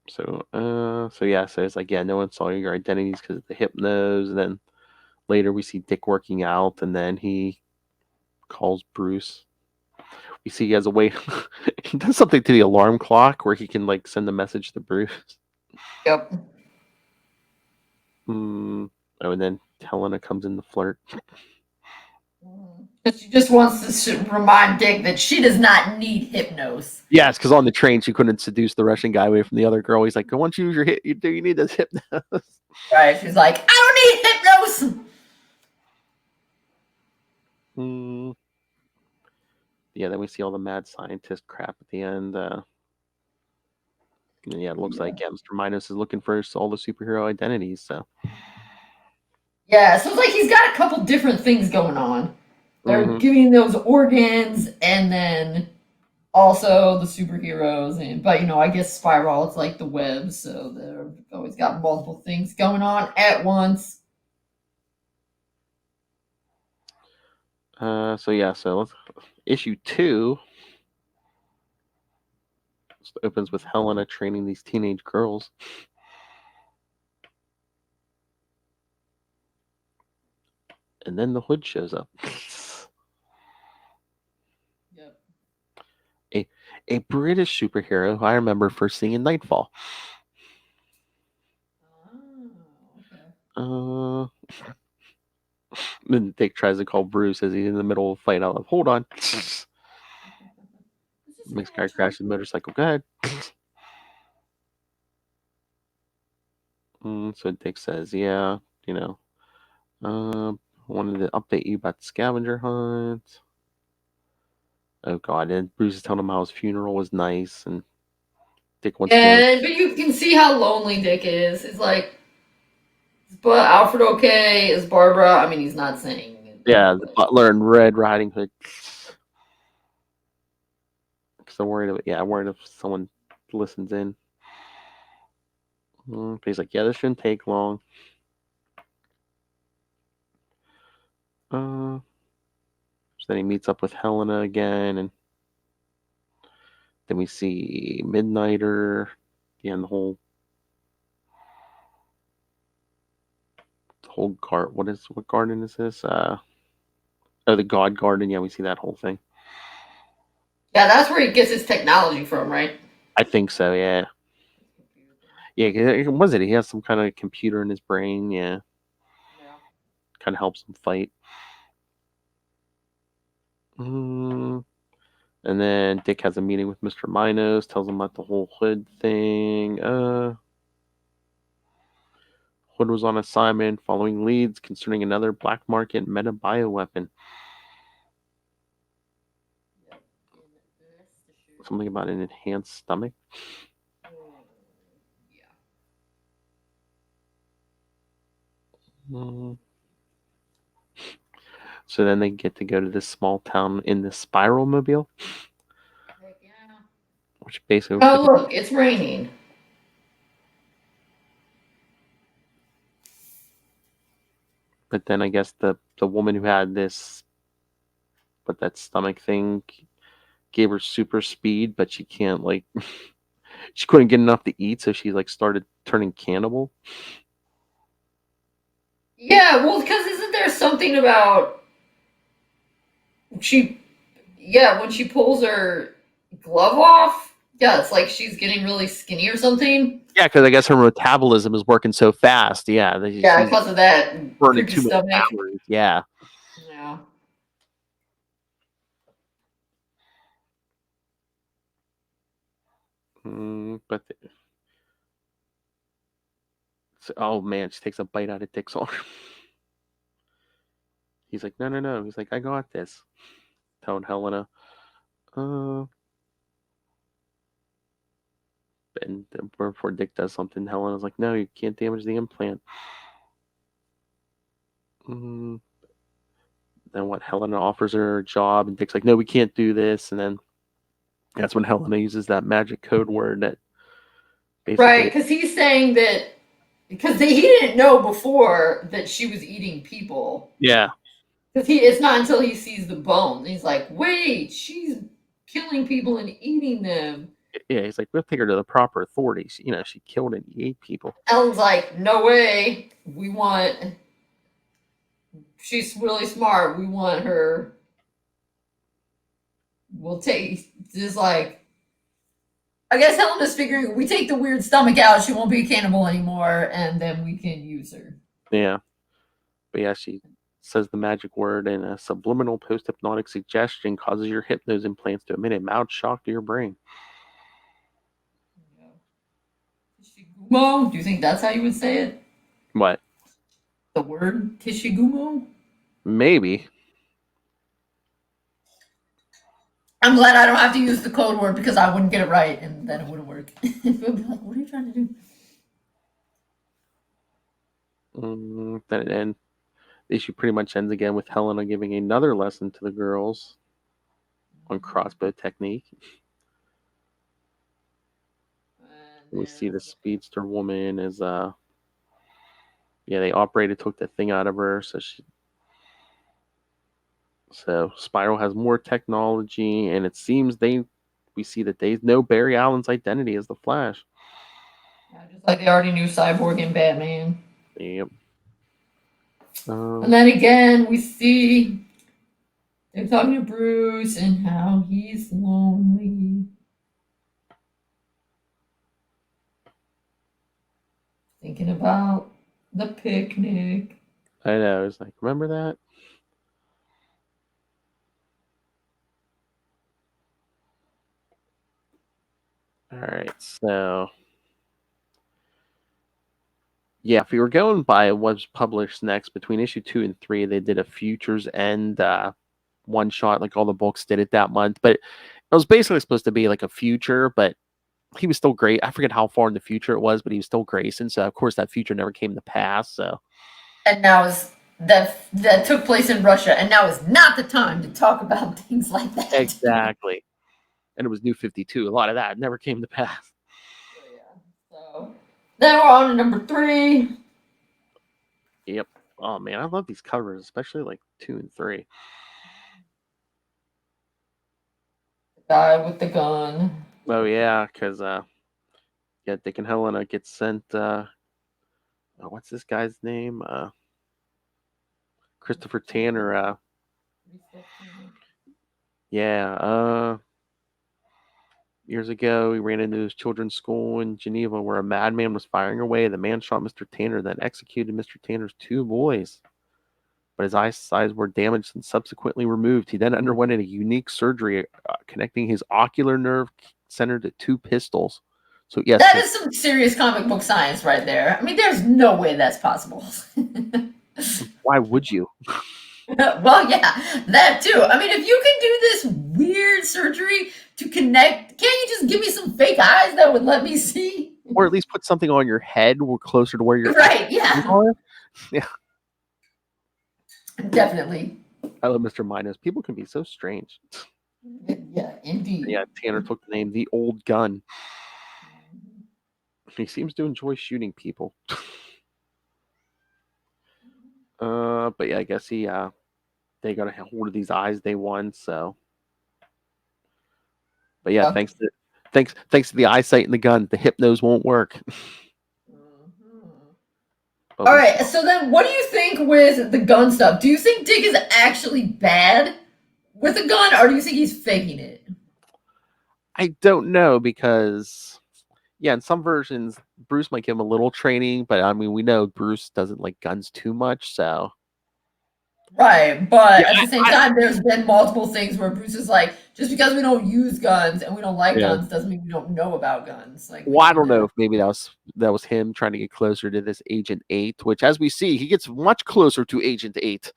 So it's like, no one saw your identities because of the hypnos. And then later we see Dick working out, and then he calls Bruce. We see he has a way. He does something to the alarm clock where he can like send a message to Bruce. Yep. Oh, and then Helena comes in to flirt. She just wants to remind Dick that she does not need hypnos. Yes, because on the train she couldn't seduce the Russian guy away from the other girl. He's like, once you use your you need this hypnos. Right. She's like, I don't need hypnos. Yeah, then we see all the mad scientist crap at the end. It looks like Mr. Minos is looking for all the superhero identities. So yeah, so it's like he's got a couple different things going on. They're giving those organs, and then also the superheroes, but I guess Spiral, it's like the web, so they've always got multiple things going on at once. So let's issue 2 opens with Helena training these teenage girls. And then the Hood shows up. Yep. A British superhero who I remember first seeing in Nightfall. Oh, okay. Then Dick tries to call Bruce as he's in the middle of a fight. I'm like, hold on. Makes guy crash his motorcycle. Go ahead. So Dick says, yeah, wanted to update you about the scavenger hunt. Oh God! And Bruce is telling him how his funeral was nice, and Dick wants to know. But you can see how lonely Dick is. It's like, but Alfred okay? Is Barbara? I mean, he's not saying it. Yeah, the butler and Red Riding Hood. Because I'm worried if someone listens in. But he's like, yeah, this shouldn't take long. So then he meets up with Helena again, and then we see Midnighter. Yeah, and the whole cart. What garden is this? The God Garden. Yeah, we see that whole thing. Yeah, that's where he gets his technology from, right? I think so. Yeah. Yeah, was it? He has some kind of computer in his brain. Yeah. Kind of helps him fight. And then Dick has a meeting with Mr. Minos, tells him about the whole Hood thing. Hood was on assignment following leads concerning another black market meta bioweapon. Something about an enhanced stomach. So then they get to go to this small town in the Spiral Mobile. Which basically. Oh, look, it's raining. But then I guess the woman who had that stomach thing gave her super speed, but she can't she couldn't get enough to eat, so she started turning cannibal. Yeah, well, because isn't there something about when she pulls her glove off? Yeah, it's like she's getting really skinny or something. Yeah, because I guess her metabolism is working so fast. Yeah, Yeah, because of that burning creepy too much stomach. calories. Yeah. Yeah. But oh man, she takes a bite out of Dick's arm. He's like, no. He's like, I got this. Telling Helena. And before Dick does something, Helena's like, no, you can't damage the implant. Then what? Helena offers her a job, and Dick's like, no, we can't do this. And then that's when Helena uses that magic code word that basically. Right, because he's saying that because he didn't know before that she was eating people. Yeah. Because it's not until he sees the bones. He's like, wait, she's killing people and eating them. Yeah, he's like, we'll take her to the proper authorities. She killed and ate people. Ellen's like, no way. She's really smart. We want her. We'll take, just like, I guess Helena's figuring we take the weird stomach out, she won't be a cannibal anymore, and then we can use her. Yeah. But yeah, she says the magic word, and a subliminal post-hypnotic suggestion causes your hypnose implants to emit a mild shock to your brain. Tishigumo? Do you think that's how you would say it? What? The word Tishigumo? Maybe. I'm glad I don't have to use the code word because I wouldn't get it right and then it wouldn't work. People be like, what are you trying to do? Then the issue pretty much ends again with Helena giving another lesson to the girls on crossbow technique. We see the speedster woman is they operated, took the thing out of her, so Spiral has more technology, and it seems we see that they know Barry Allen's identity as the Flash. Yeah, just like they already knew Cyborg and Batman. Yep. And then again, we see they're talking to Bruce and how he's lonely. Thinking about the picnic. I know. It's like, remember that? All right, so yeah, if we were going by what's published next between issue 2 and 3, they did a Futures End one shot, like all the books did it that month. But it was basically supposed to be like a future, but he was still great. I forget how far in the future it was, but he was still Grayson. So of course that future never came to pass. So And now is that took place in Russia, and now is not the time to talk about things like that. exactly, and it was New 52. A lot of that never came to pass. Yeah. So then we're on to number 3. Yep. Oh man, I love these covers, especially like 2 and 3. The guy with the gun. Oh yeah, because Dick and Helena get sent. What's this guy's name? Christopher Tanner. Yeah. Years ago, he ran into his children's school in Geneva where a madman was firing away. The man shot Mr. Tanner, then executed Mr. Tanner's 2 boys. But his eyes were damaged and subsequently removed. He then underwent a unique surgery connecting his ocular nerve center to 2 pistols. So yes, That is some serious comic book science right there. I mean, there's no way that's possible. Why would you? Well, yeah, that too. I mean, if you can do this weird surgery to connect, can't you just give me some fake eyes that would let me see? Or at least put something on your head or closer to where your right, yeah. Yeah. Definitely. I love Mr. Minos. People can be so strange. Yeah, indeed. Yeah, Tanner took the name The Old Gun. He seems to enjoy shooting people. But yeah, I guess they got a hold of these eyes they won, so. But yeah, thanks to the eyesight and the gun, the hypnos won't work. All right, so then what do you think with the gun stuff? Do you think Dick is actually bad with a gun, or do you think he's faking it? I don't know, because in some versions Bruce might give him a little training, but I mean we know Bruce doesn't like guns too much, so. Right, but at the same time, there's been multiple things where Bruce is like, just because we don't use guns and we don't like guns doesn't mean we don't know about guns. Like, well, I don't know if maybe that was him trying to get closer to this Agent 8, which, as we see, he gets much closer to Agent 8.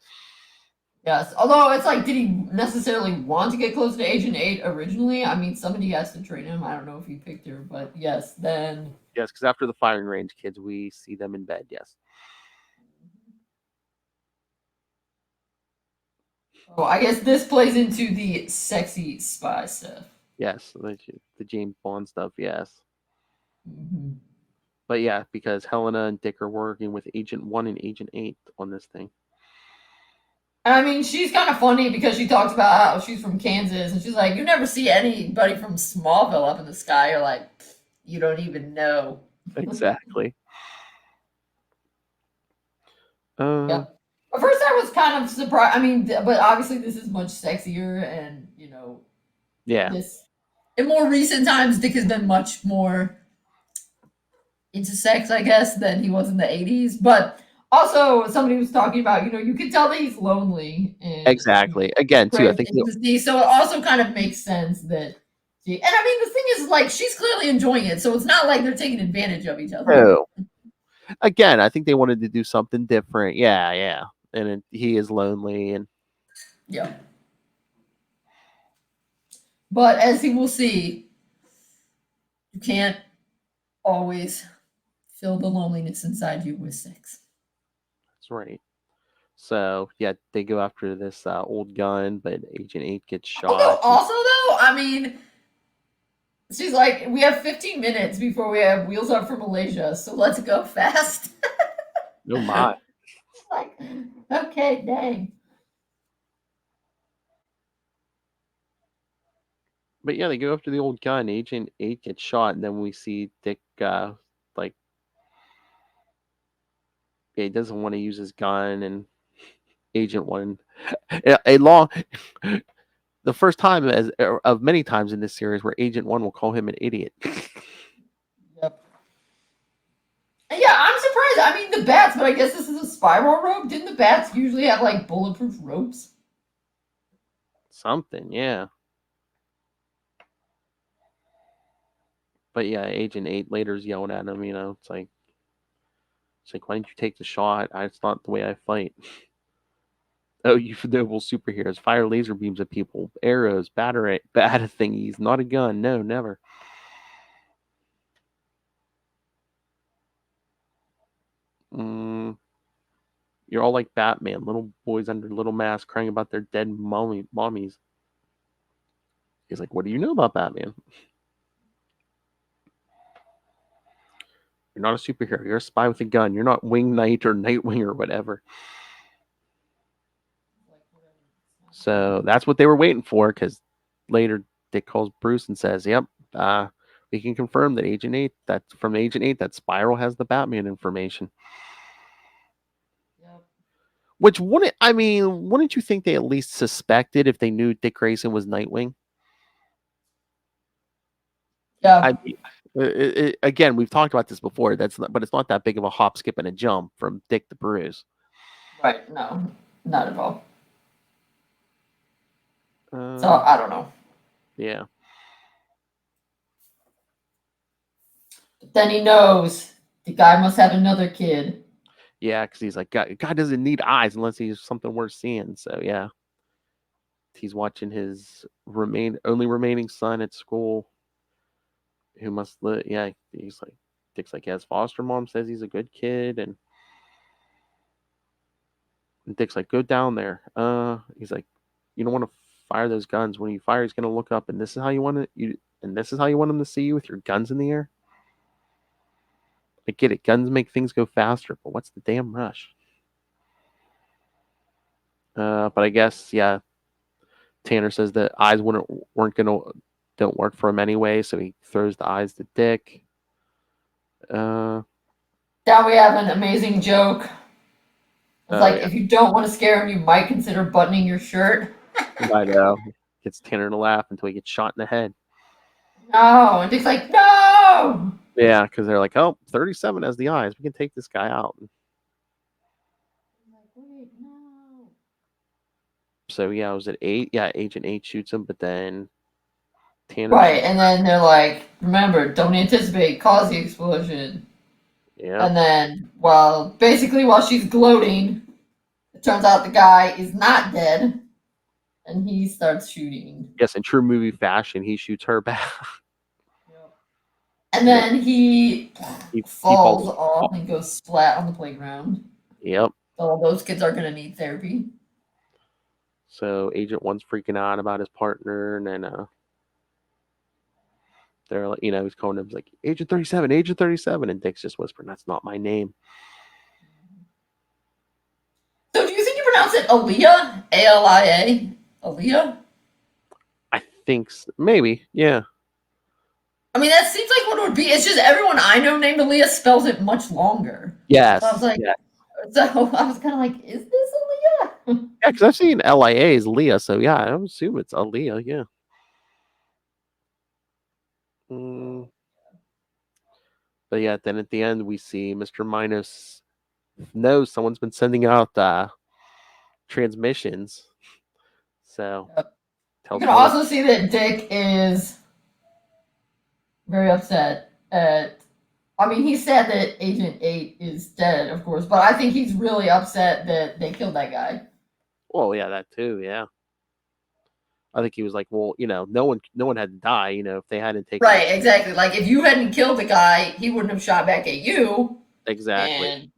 Yes, although it's like, did he necessarily want to get closer to Agent 8 originally? I mean, somebody has to train him. I don't know if he picked her, but yes, then. Yes, because after the firing range kids, we see them in bed, yes. Oh, I guess this plays into the sexy spy stuff. Yes, the James Bond stuff, yes. Mm-hmm. But yeah, because Helena and Dick are working with Agent 1 and Agent 8 on this thing. I mean, she's kind of funny because she talks about how she's from Kansas, and she's like, you never see anybody from Smallville up in the sky. You're like, you don't even know. Exactly. Yeah. At first, I was kind of surprised. I mean, but obviously, this is much sexier, and this in more recent times, Dick has been much more into sex, I guess, than he was in the 80s. But also, somebody was talking about, you can tell that he's lonely. And, exactly. Again, too, I think. So it also kind of makes sense that. And I mean, the thing is, like, she's clearly enjoying it, so it's not like they're taking advantage of each other. No. Again, I think they wanted to do something different. Yeah. And he is lonely, and. Yeah. But as he will see, you can't always fill the loneliness inside you with sex. That's right. So yeah, they go after this old gun, but Agent 8 gets shot. Also, though, I mean, She's like, we have 15 minutes before we have wheels up for Malaysia, so let's go fast. Oh my. Like, okay, dang. But yeah, they go after the old gun. Agent 8 gets shot, and then we see Dick, like, yeah, he doesn't want to use his gun, and Agent 1. A long. The first time of many times in this series where Agent 1 will call him an idiot. Yep. Yeah, I'm surprised. I mean, the bats, but I guess this is a spiral rope. Didn't the bats usually have, like, bulletproof ropes? Something, yeah. But yeah, Agent 8 later's yelling at him, it's like, why didn't you take the shot? It's not the way I fight. Oh, you noble superheroes fire laser beams at people, arrows, batter thingies, not a gun. No, never. You're all like Batman, little boys under little masks crying about their dead mommies. He's like, what do you know about Batman? You're not a superhero. You're a spy with a gun. You're not Wing Knight or Nightwing or whatever. So that's what they were waiting for, because later Dick calls Bruce and says, yep, we can confirm that Agent 8, that Spiral has the Batman information. Yep. Which wouldn't you think they at least suspected if they knew Dick Grayson was Nightwing? Yeah. Again, we've talked about this before. But it's not that big of a hop, skip, and a jump from Dick to Bruce. Right. No, not at all. So I don't know. Yeah. But then he knows the guy must have another kid. Yeah, because he's like, God doesn't need eyes unless he's something worth seeing. So yeah, he's watching his only remaining son at school, who must live. Yeah, he's like, Dick's like, yeah, his foster mom says he's a good kid, and Dick's like, go down there. He's like, you don't want to fire those guns. When you fire, he's gonna look up, and this is how you want him to see you with your guns in the air. I get it. Guns make things go faster, but what's the damn rush? But I guess, yeah, Tanner says that eyes don't work for him anyway, so he throws the eyes to Dick. Now we have an amazing joke. It's like, yeah. if you don't want to scare him, you might consider buttoning your shirt. I know. Gets Tanner to laugh until he gets shot in the head. No, and Dick's like, no! Yeah, because they're like, oh, 37 has the eyes. We can take this guy out. Like, wait, no. So yeah, it was at 8. Yeah, Agent 8 shoots him, but then Tanner. Right, and then they're like, remember, don't anticipate, cause the explosion. Yeah. And then, while she's gloating, it turns out the guy is not dead, and he starts shooting. Yes, in true movie fashion, he shoots her back. And then he falls falls off and goes splat on the playground. Yep. So those kids are gonna need therapy. So Agent 1's freaking out about his partner, and then they're like, he's calling him like Agent 37, Agent 37, and Dick's just whispering, "That's not my name." So do you think you pronounce it Aaliyah? A-L-I-A? Aaliyah? I think maybe, yeah. I mean, that seems like what it would be. It's just everyone I know named Aaliyah spells it much longer. Yes. So I was like, so I was kind of like, is this Aaliyah? Yeah, because I've seen LIA as Leah, so yeah, I assume it's Aaliyah, yeah. But yeah, then at the end we see Mr. Minos knows someone's been sending out transmissions. So you can also see that Dick is very upset at. I mean, he said that Agent 8 is dead, of course, but I think he's really upset that they killed that guy. Well, yeah, that too, yeah. I think he was like, well, no one had to die, if they hadn't taken. Right, exactly. Like, if you hadn't killed the guy, he wouldn't have shot back at you. Exactly. And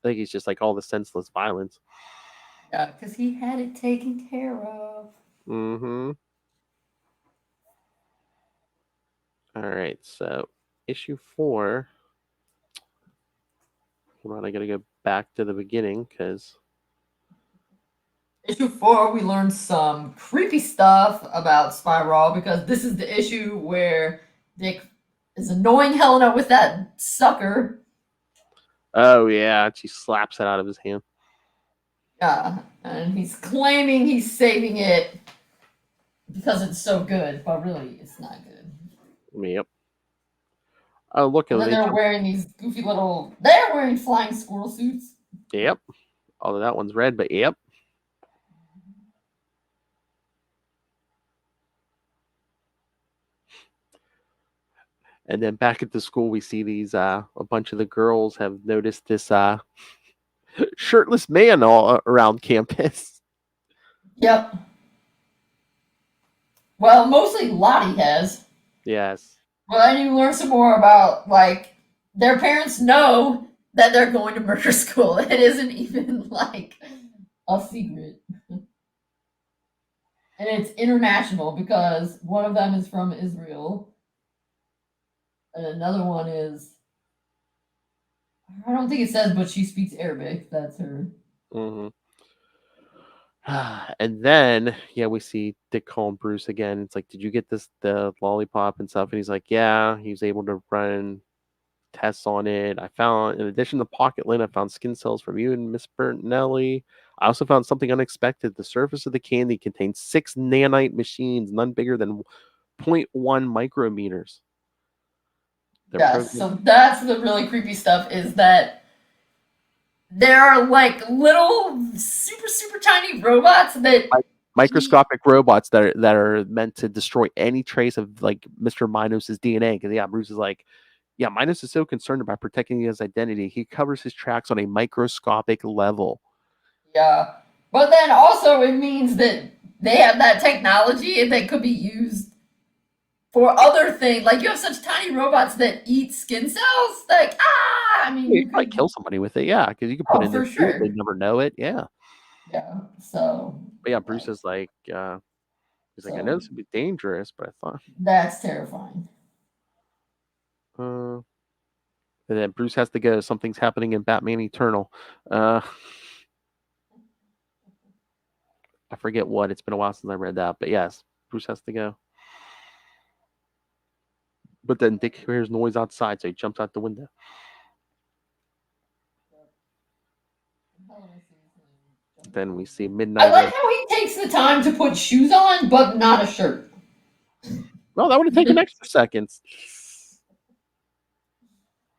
I think he's just like all the senseless violence. yeah, because he had it taken care of. Mm-hmm. All right, so issue 4. Hold on, I gotta go back to the beginning because Issue 4, we learned some creepy stuff about Spiral because this is the issue where Dick is annoying Helena with that sucker. oh yeah, she slaps it out of his hand. And he's claiming he's saving it because it's so good, but really it's not good. Yep. Oh look, And then they're wearing these goofy little. They're wearing flying squirrel suits. Yep. Although that one's red, but yep. And then back at the school, we see these a bunch of the girls have noticed this shirtless man all around campus. Yep. Well, mostly Lottie has. Yes. Well, then you learn some more about like their parents know that they're going to murder school. It isn't even like a secret. And it's international because one of them is from Israel. And another one is I don't think it says, but she speaks Arabic. That's her. Mm-hmm. And then, yeah, we see Dick calling Bruce again. It's like, did you get the lollipop and stuff? And he's like, yeah. He was able to run tests on it. I found, in addition to pocket lint, I found skin cells from you and Miss Bertinelli. I also found something unexpected. The surface of the candy contains 6 nanite machines, none bigger than 0.1 micrometers. Yes, so that's the really creepy stuff is that there are like little super tiny robots that microscopic robots that are meant to destroy any trace of like Mr. Minos' DNA. Because yeah, Bruce is like, yeah, Minos is so concerned about protecting his identity, he covers his tracks on a microscopic level. Yeah, but then also it means that they have that technology that could be used for other things. Like you have such tiny robots that eat skin cells. Like I mean, you might kill somebody with it, yeah, because you can put it in their food, they never know it, yeah. Yeah. So. But yeah, Bruce is like, he's like, I know this would be dangerous, but I thought that's terrifying. And then Bruce has to go. Something's happening in Batman Eternal. I forget what. It's been a while since I read that, but yes, Bruce has to go. But then Dick hears noise outside, so he jumps out the window. Then we see Midnight. I like how he takes the time to put shoes on, but not a shirt. Well, that would have taken extra seconds.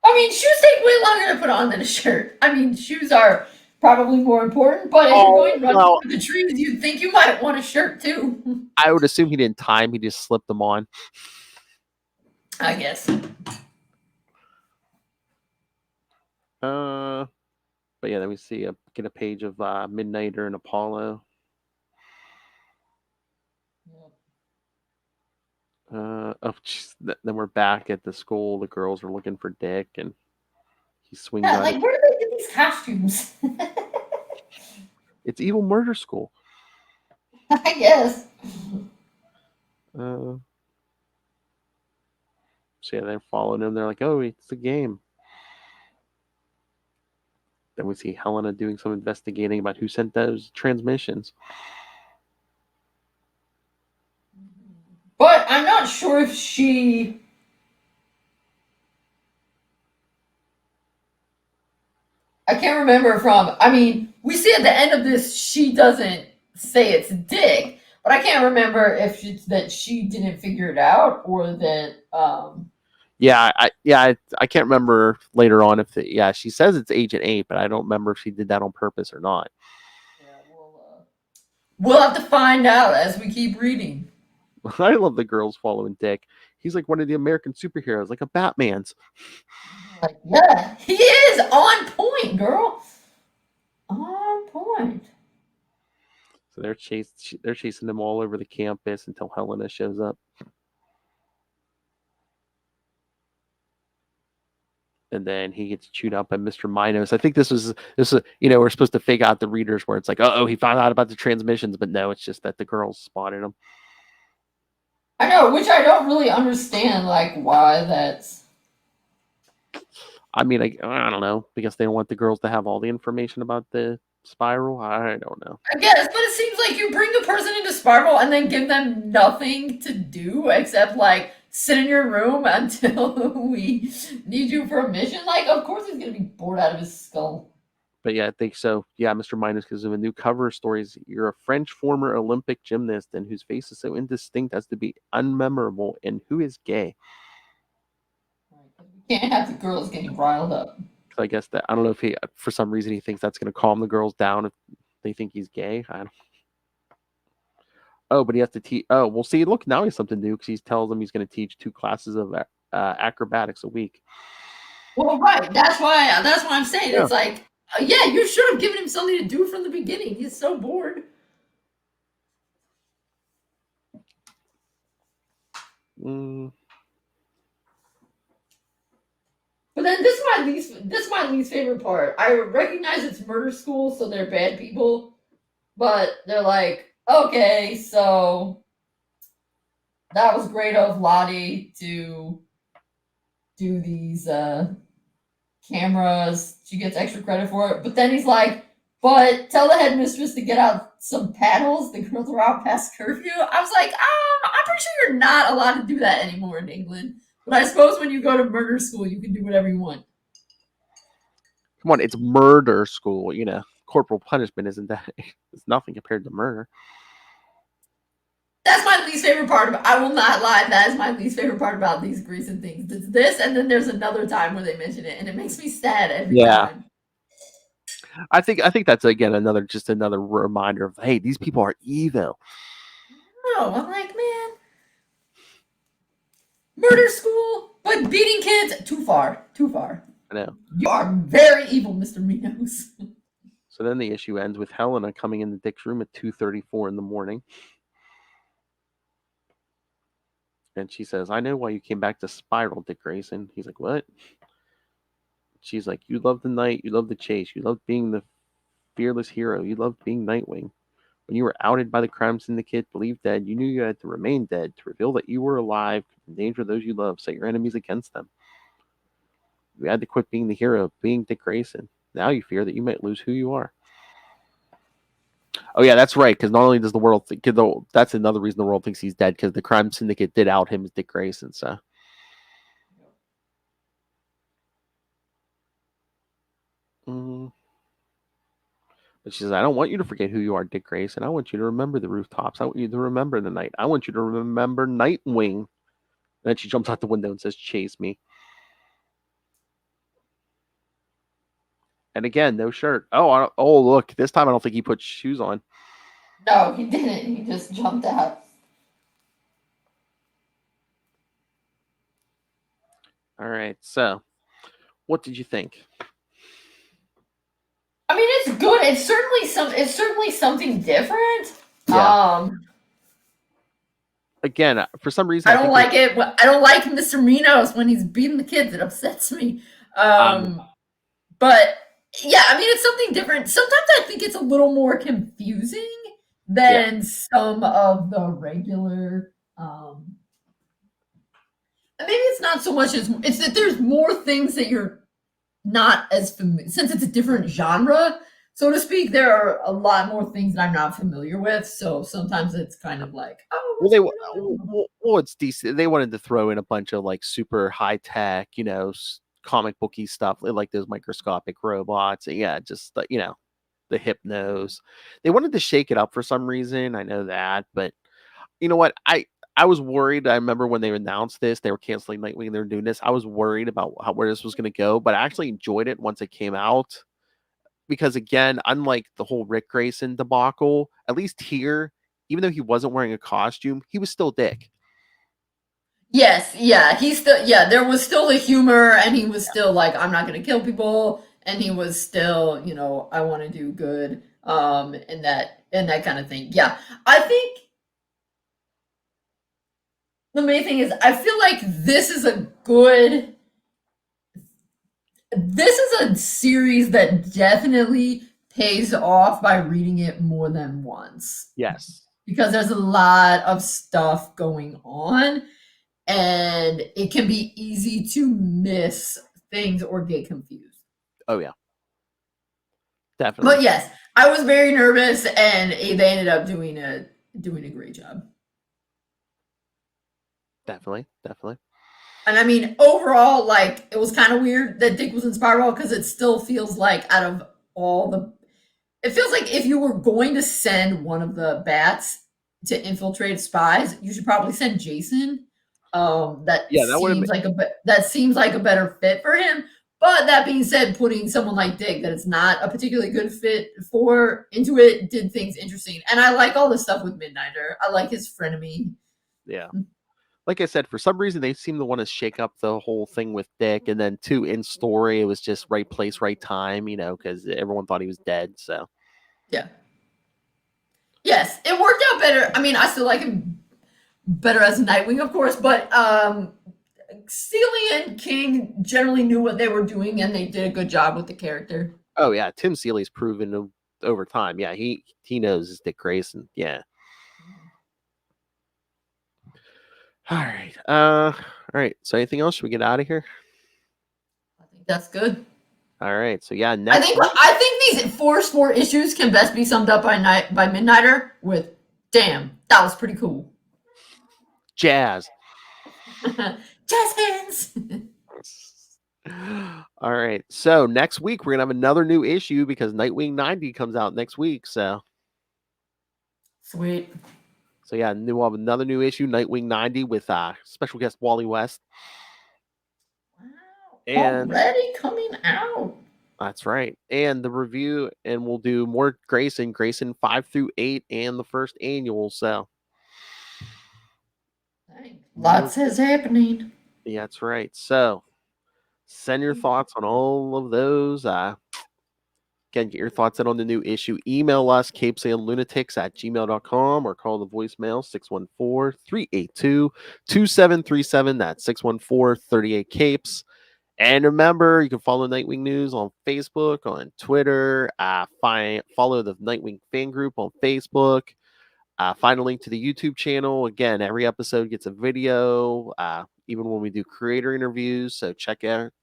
I mean, shoes take way longer to put on than a shirt. I mean, shoes are probably more important, but if you're going to run through the trees, you'd think you might want a shirt too. I would assume he didn't time, he just slipped them on. I guess. But yeah, then we see get a page of Midnighter and Apollo. Oh, geez. Then we're back at the school. The girls are looking for Dick, and he's swinging. Yeah, like where do they get these costumes? It's Evil Murder School. I guess. So yeah, they're following him. They're like, "Oh, it's a game." Then we see Helena doing some investigating about who sent those transmissions. But I'm not sure if she... I can't remember from... I mean, we see at the end of this, she doesn't say it's Dick, but I can't remember if it's that she didn't figure it out or that... I can't remember later on if she says it's Agent 8, but I don't remember if she did that on purpose or not. Yeah, we'll have to find out as we keep reading. I love the girls following Dick. He's like one of the American superheroes, like a Batman's. Like, yeah, he is on point, girl. On point. So they're chasing them all over the campus until Helena shows up. And then he gets chewed out by Mr. Minos. I think this is we're supposed to fake out the readers where it's like, oh, he found out about the transmissions, but no, it's just that the girls spotted him. I know, which I don't really understand, like, why that's... I mean, I don't know, because they don't want the girls to have all the information about the spiral. I don't know. I guess, but it seems like you bring a person into Spiral and then give them nothing to do except, like, sit in your room until we need you for a mission. Like, of course he's gonna be bored out of his skull. But yeah, I think so. Yeah, Mr. Minus, because of a new cover of stories, you're a French former Olympic gymnast and whose face is so indistinct as to be unmemorable and who is gay. We can't have the girls getting riled up. I guess that, I don't know if he, for some reason, he thinks that's going to calm the girls down if they think he's gay. I don't. Oh, but he has to teach. Oh, well, see, look, now he's something new because he tells them he's going to teach 2 classes of acrobatics a week. Well, right. That's why I'm saying Yeah. it's like, yeah, you should have given him something to do from the beginning. He's so bored. Mm, But then this is my least favorite part. I recognize it's murder school, so they're bad people, but they're like, okay, so that was great of Lottie to do these cameras. She gets extra credit for it. But then he's like, but tell the headmistress to get out some paddles. The girls are out past curfew. I was like, I'm pretty sure you're not allowed to do that anymore in England. But I suppose when you go to murder school, you can do whatever you want. come on, it's murder school. You know, corporal punishment isn't that? It's nothing compared to murder. That's my least favorite part I will not lie. That is my least favorite part about these Grayson things. It's this, and then there's another time where they mention it, and it makes me sad every time. I think that's again another reminder of, hey, these people are evil. No, I'm like, man, murder school, but beating kids, too far. I know. You are very evil, Mr. Minos. So then the issue ends with Helena coming into Dick's room at 2:34 in the morning. And she says, I know why you came back to Spiral, Dick Grayson. He's like, what? She's like, you love the night, you love the chase, you love being the fearless hero, you love being Nightwing. When you were outed by the crime syndicate, believed dead, you knew you had to remain dead to reveal that you were alive, endanger those you love, set your enemies against them. You had to quit being the hero, being Dick Grayson. Now you fear that you might lose who you are. Oh yeah, that's right. Because not only does the world think, that's another reason the world thinks he's dead. Because the crime syndicate did out him as Dick Grayson. So, but she says, "I don't want you to forget who you are, Dick Grayson. I want you to remember the rooftops. I want you to remember the night. I want you to remember Nightwing." And then she jumps out the window and says, "Chase me." And again, no shirt. Oh, look! This time I don't think he put shoes on. No, he didn't. He just jumped out. All right. So, what did you think? I mean, it's good. It's certainly something different. Yeah. Again, for some reason, I don't like it. I don't like Mr. Minos when he's beating the kids. It upsets me. But yeah, I mean, it's something different. Sometimes I think it's a little more confusing than some of the regular. Maybe it's not so much as it's that there's more things that you're not as familiar, since it's a different genre, so to speak. There are a lot more things that I'm not familiar with, so sometimes it's kind of like, well, it's decent. They wanted to throw in a bunch of like super high tech, comic booky stuff, like those microscopic robots. Yeah, just the hypnos. They wanted to shake it up for some reason. I know that, but you know what? I was worried. I remember when they announced this, they were canceling Nightwing. They were doing this. I was worried about where this was going to go, but I actually enjoyed it once it came out. Because again, unlike the whole Rick Grayson debacle, at least here, even though he wasn't wearing a costume, he was still Dick. Yes, yeah, there was still the humor, and he was still like, I'm not going to kill people, and he was still, I want to do good, and that kind of thing. Yeah, I think the main thing is I feel like this is a series that definitely pays off by reading it more than once. Yes. because there's a lot of stuff going on, and it can be easy to miss things or get confused. Oh yeah, definitely. But yes, I was very nervous, and they ended up doing a great job. Definitely. And I mean, overall, like, it was kind of weird that Dick was in Spiral because it still feels like out of all the, it feels like if you were going to send one of the bats to infiltrate spies, you should probably send Jason. That seems like a better fit for him. But that being said, putting someone like Dick that it's not a particularly good fit for into it did things interesting. And I like all the stuff with Midnighter. I like his frenemy. Yeah. Like I said, for some reason they seem to want to shake up the whole thing with Dick, and then too in story it was just right place, right time, because everyone thought he was dead. So yeah, yes, it worked out better. I mean, I still like him better as Nightwing, of course, but Seeley and King generally knew what they were doing, and they did a good job with the character. Oh yeah, Tim Seeley's proven over time. Yeah, he knows his Dick Grayson. Yeah. All right. So anything else? Should we get out of here? I think that's good. All right. So yeah, I think these four issues can best be summed up by Midnighter with, "Damn, that was pretty cool." Jazz. Jazz hands. All right. So next week we're gonna have another new issue because Nightwing 90 comes out next week. So sweet. So yeah, we'll have another new issue, Nightwing 90, with special guest Wally West. Wow. And already coming out. That's right. And the review, and we'll do more Grayson 5 through 8, and the first annual. So lots is happening. Yeah, that's right. So send your thoughts on all of those. Again, get your thoughts in on the new issue. Email us, capesandlunatics@gmail.com, or call the voicemail 614-382-2737. That's 614-38-CAPES. And remember, you can follow Nightwing News on Facebook, on Twitter. Follow the Nightwing fan group on Facebook. Find a link to the YouTube channel. Again, every episode gets a video, even when we do creator interviews. So check out.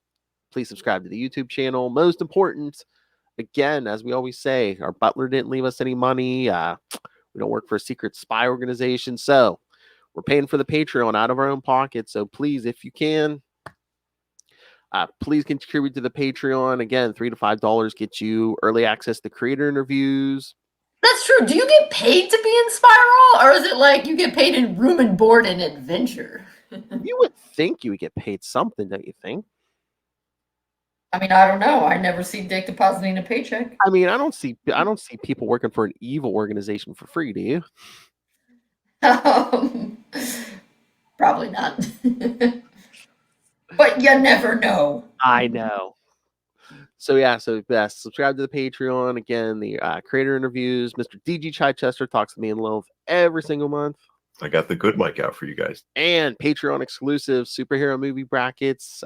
Please subscribe to the YouTube channel. Most important, again, as we always say, our butler didn't leave us any money. We don't work for a secret spy organization. So we're paying for the Patreon out of our own pocket. So please, if you can, please contribute to the Patreon. Again, $3 to $5 gets you early access to creator interviews. That's true. Do you get paid to be in Spiral, or is it like you get paid in room and board and adventure? You would think you would get paid something, don't you think? I mean, I don't know. I never see Dick depositing a paycheck. I mean, I don't see people working for an evil organization for free, do you? Probably not. But you never know. I know. So yeah, subscribe to the Patreon. Again, the creator interviews. Mr. DG Chichester talks to me in love every single month. I got the good mic out for you guys. And Patreon exclusive superhero movie brackets.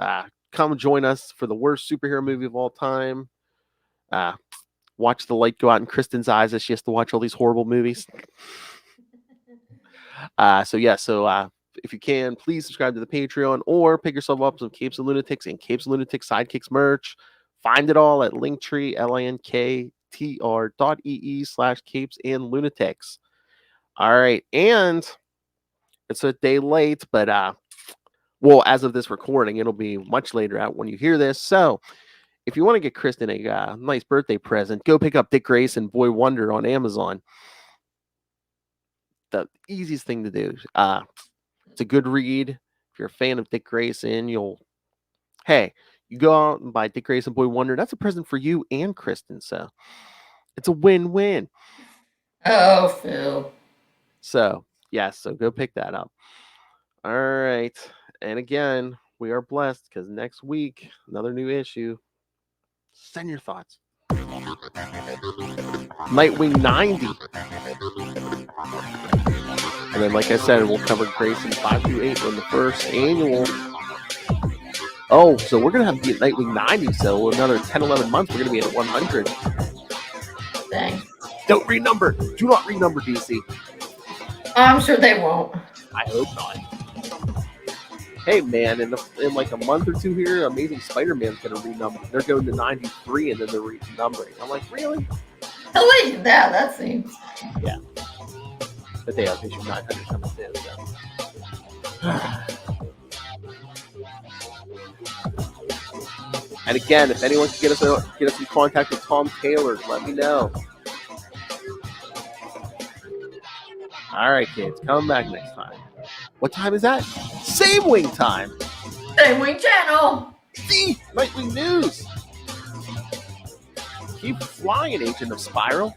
Come join us for the worst superhero movie of all time. Watch the light go out in Kristen's eyes as she has to watch all these horrible movies. So if you can, please subscribe to the Patreon or pick yourself up some Capes and Lunatics and Capes and Lunatics Sidekicks merch. Find it all at Linktree, linktr.ee/Capes and Lunatics. All right, and it's a day late, but well, as of this recording, it'll be much later out when you hear this. So if you want to get Kristen a nice birthday present, go pick up Dick Grayson Boy Wonder on Amazon. The easiest thing to do. It's a good read. If you're a fan of Dick Grayson, you go out and buy Dick Grayson Boy Wonder. That's a present for you and Kristen. So it's a win-win. Oh, Phil. So go pick that up. All right. And again, we are blessed because next week, another new issue. Send your thoughts. Nightwing 90. And then, like I said, we'll cover Grayson 5 through 8 in the first annual. Oh, so we're going to have to be at Nightwing 90. So another 10, 11 months, we're going to be at 100. Dang. Don't renumber. Do not renumber, DC. I'm sure they won't. I hope not. Hey man, in like a month or two here, Amazing Spider-Man's gonna renumber. They're going to 93 and then they're renumbering. I'm like, really? Hell, wait, that seems. But they have issue 900 coming in. So. And again, if anyone can get us in contact with Tom Taylor, let me know. All right, kids, come back next time. What time is that? Same wing time. Same Wing Channel. See, Nightwing News. Keep flying, Agent of Spiral.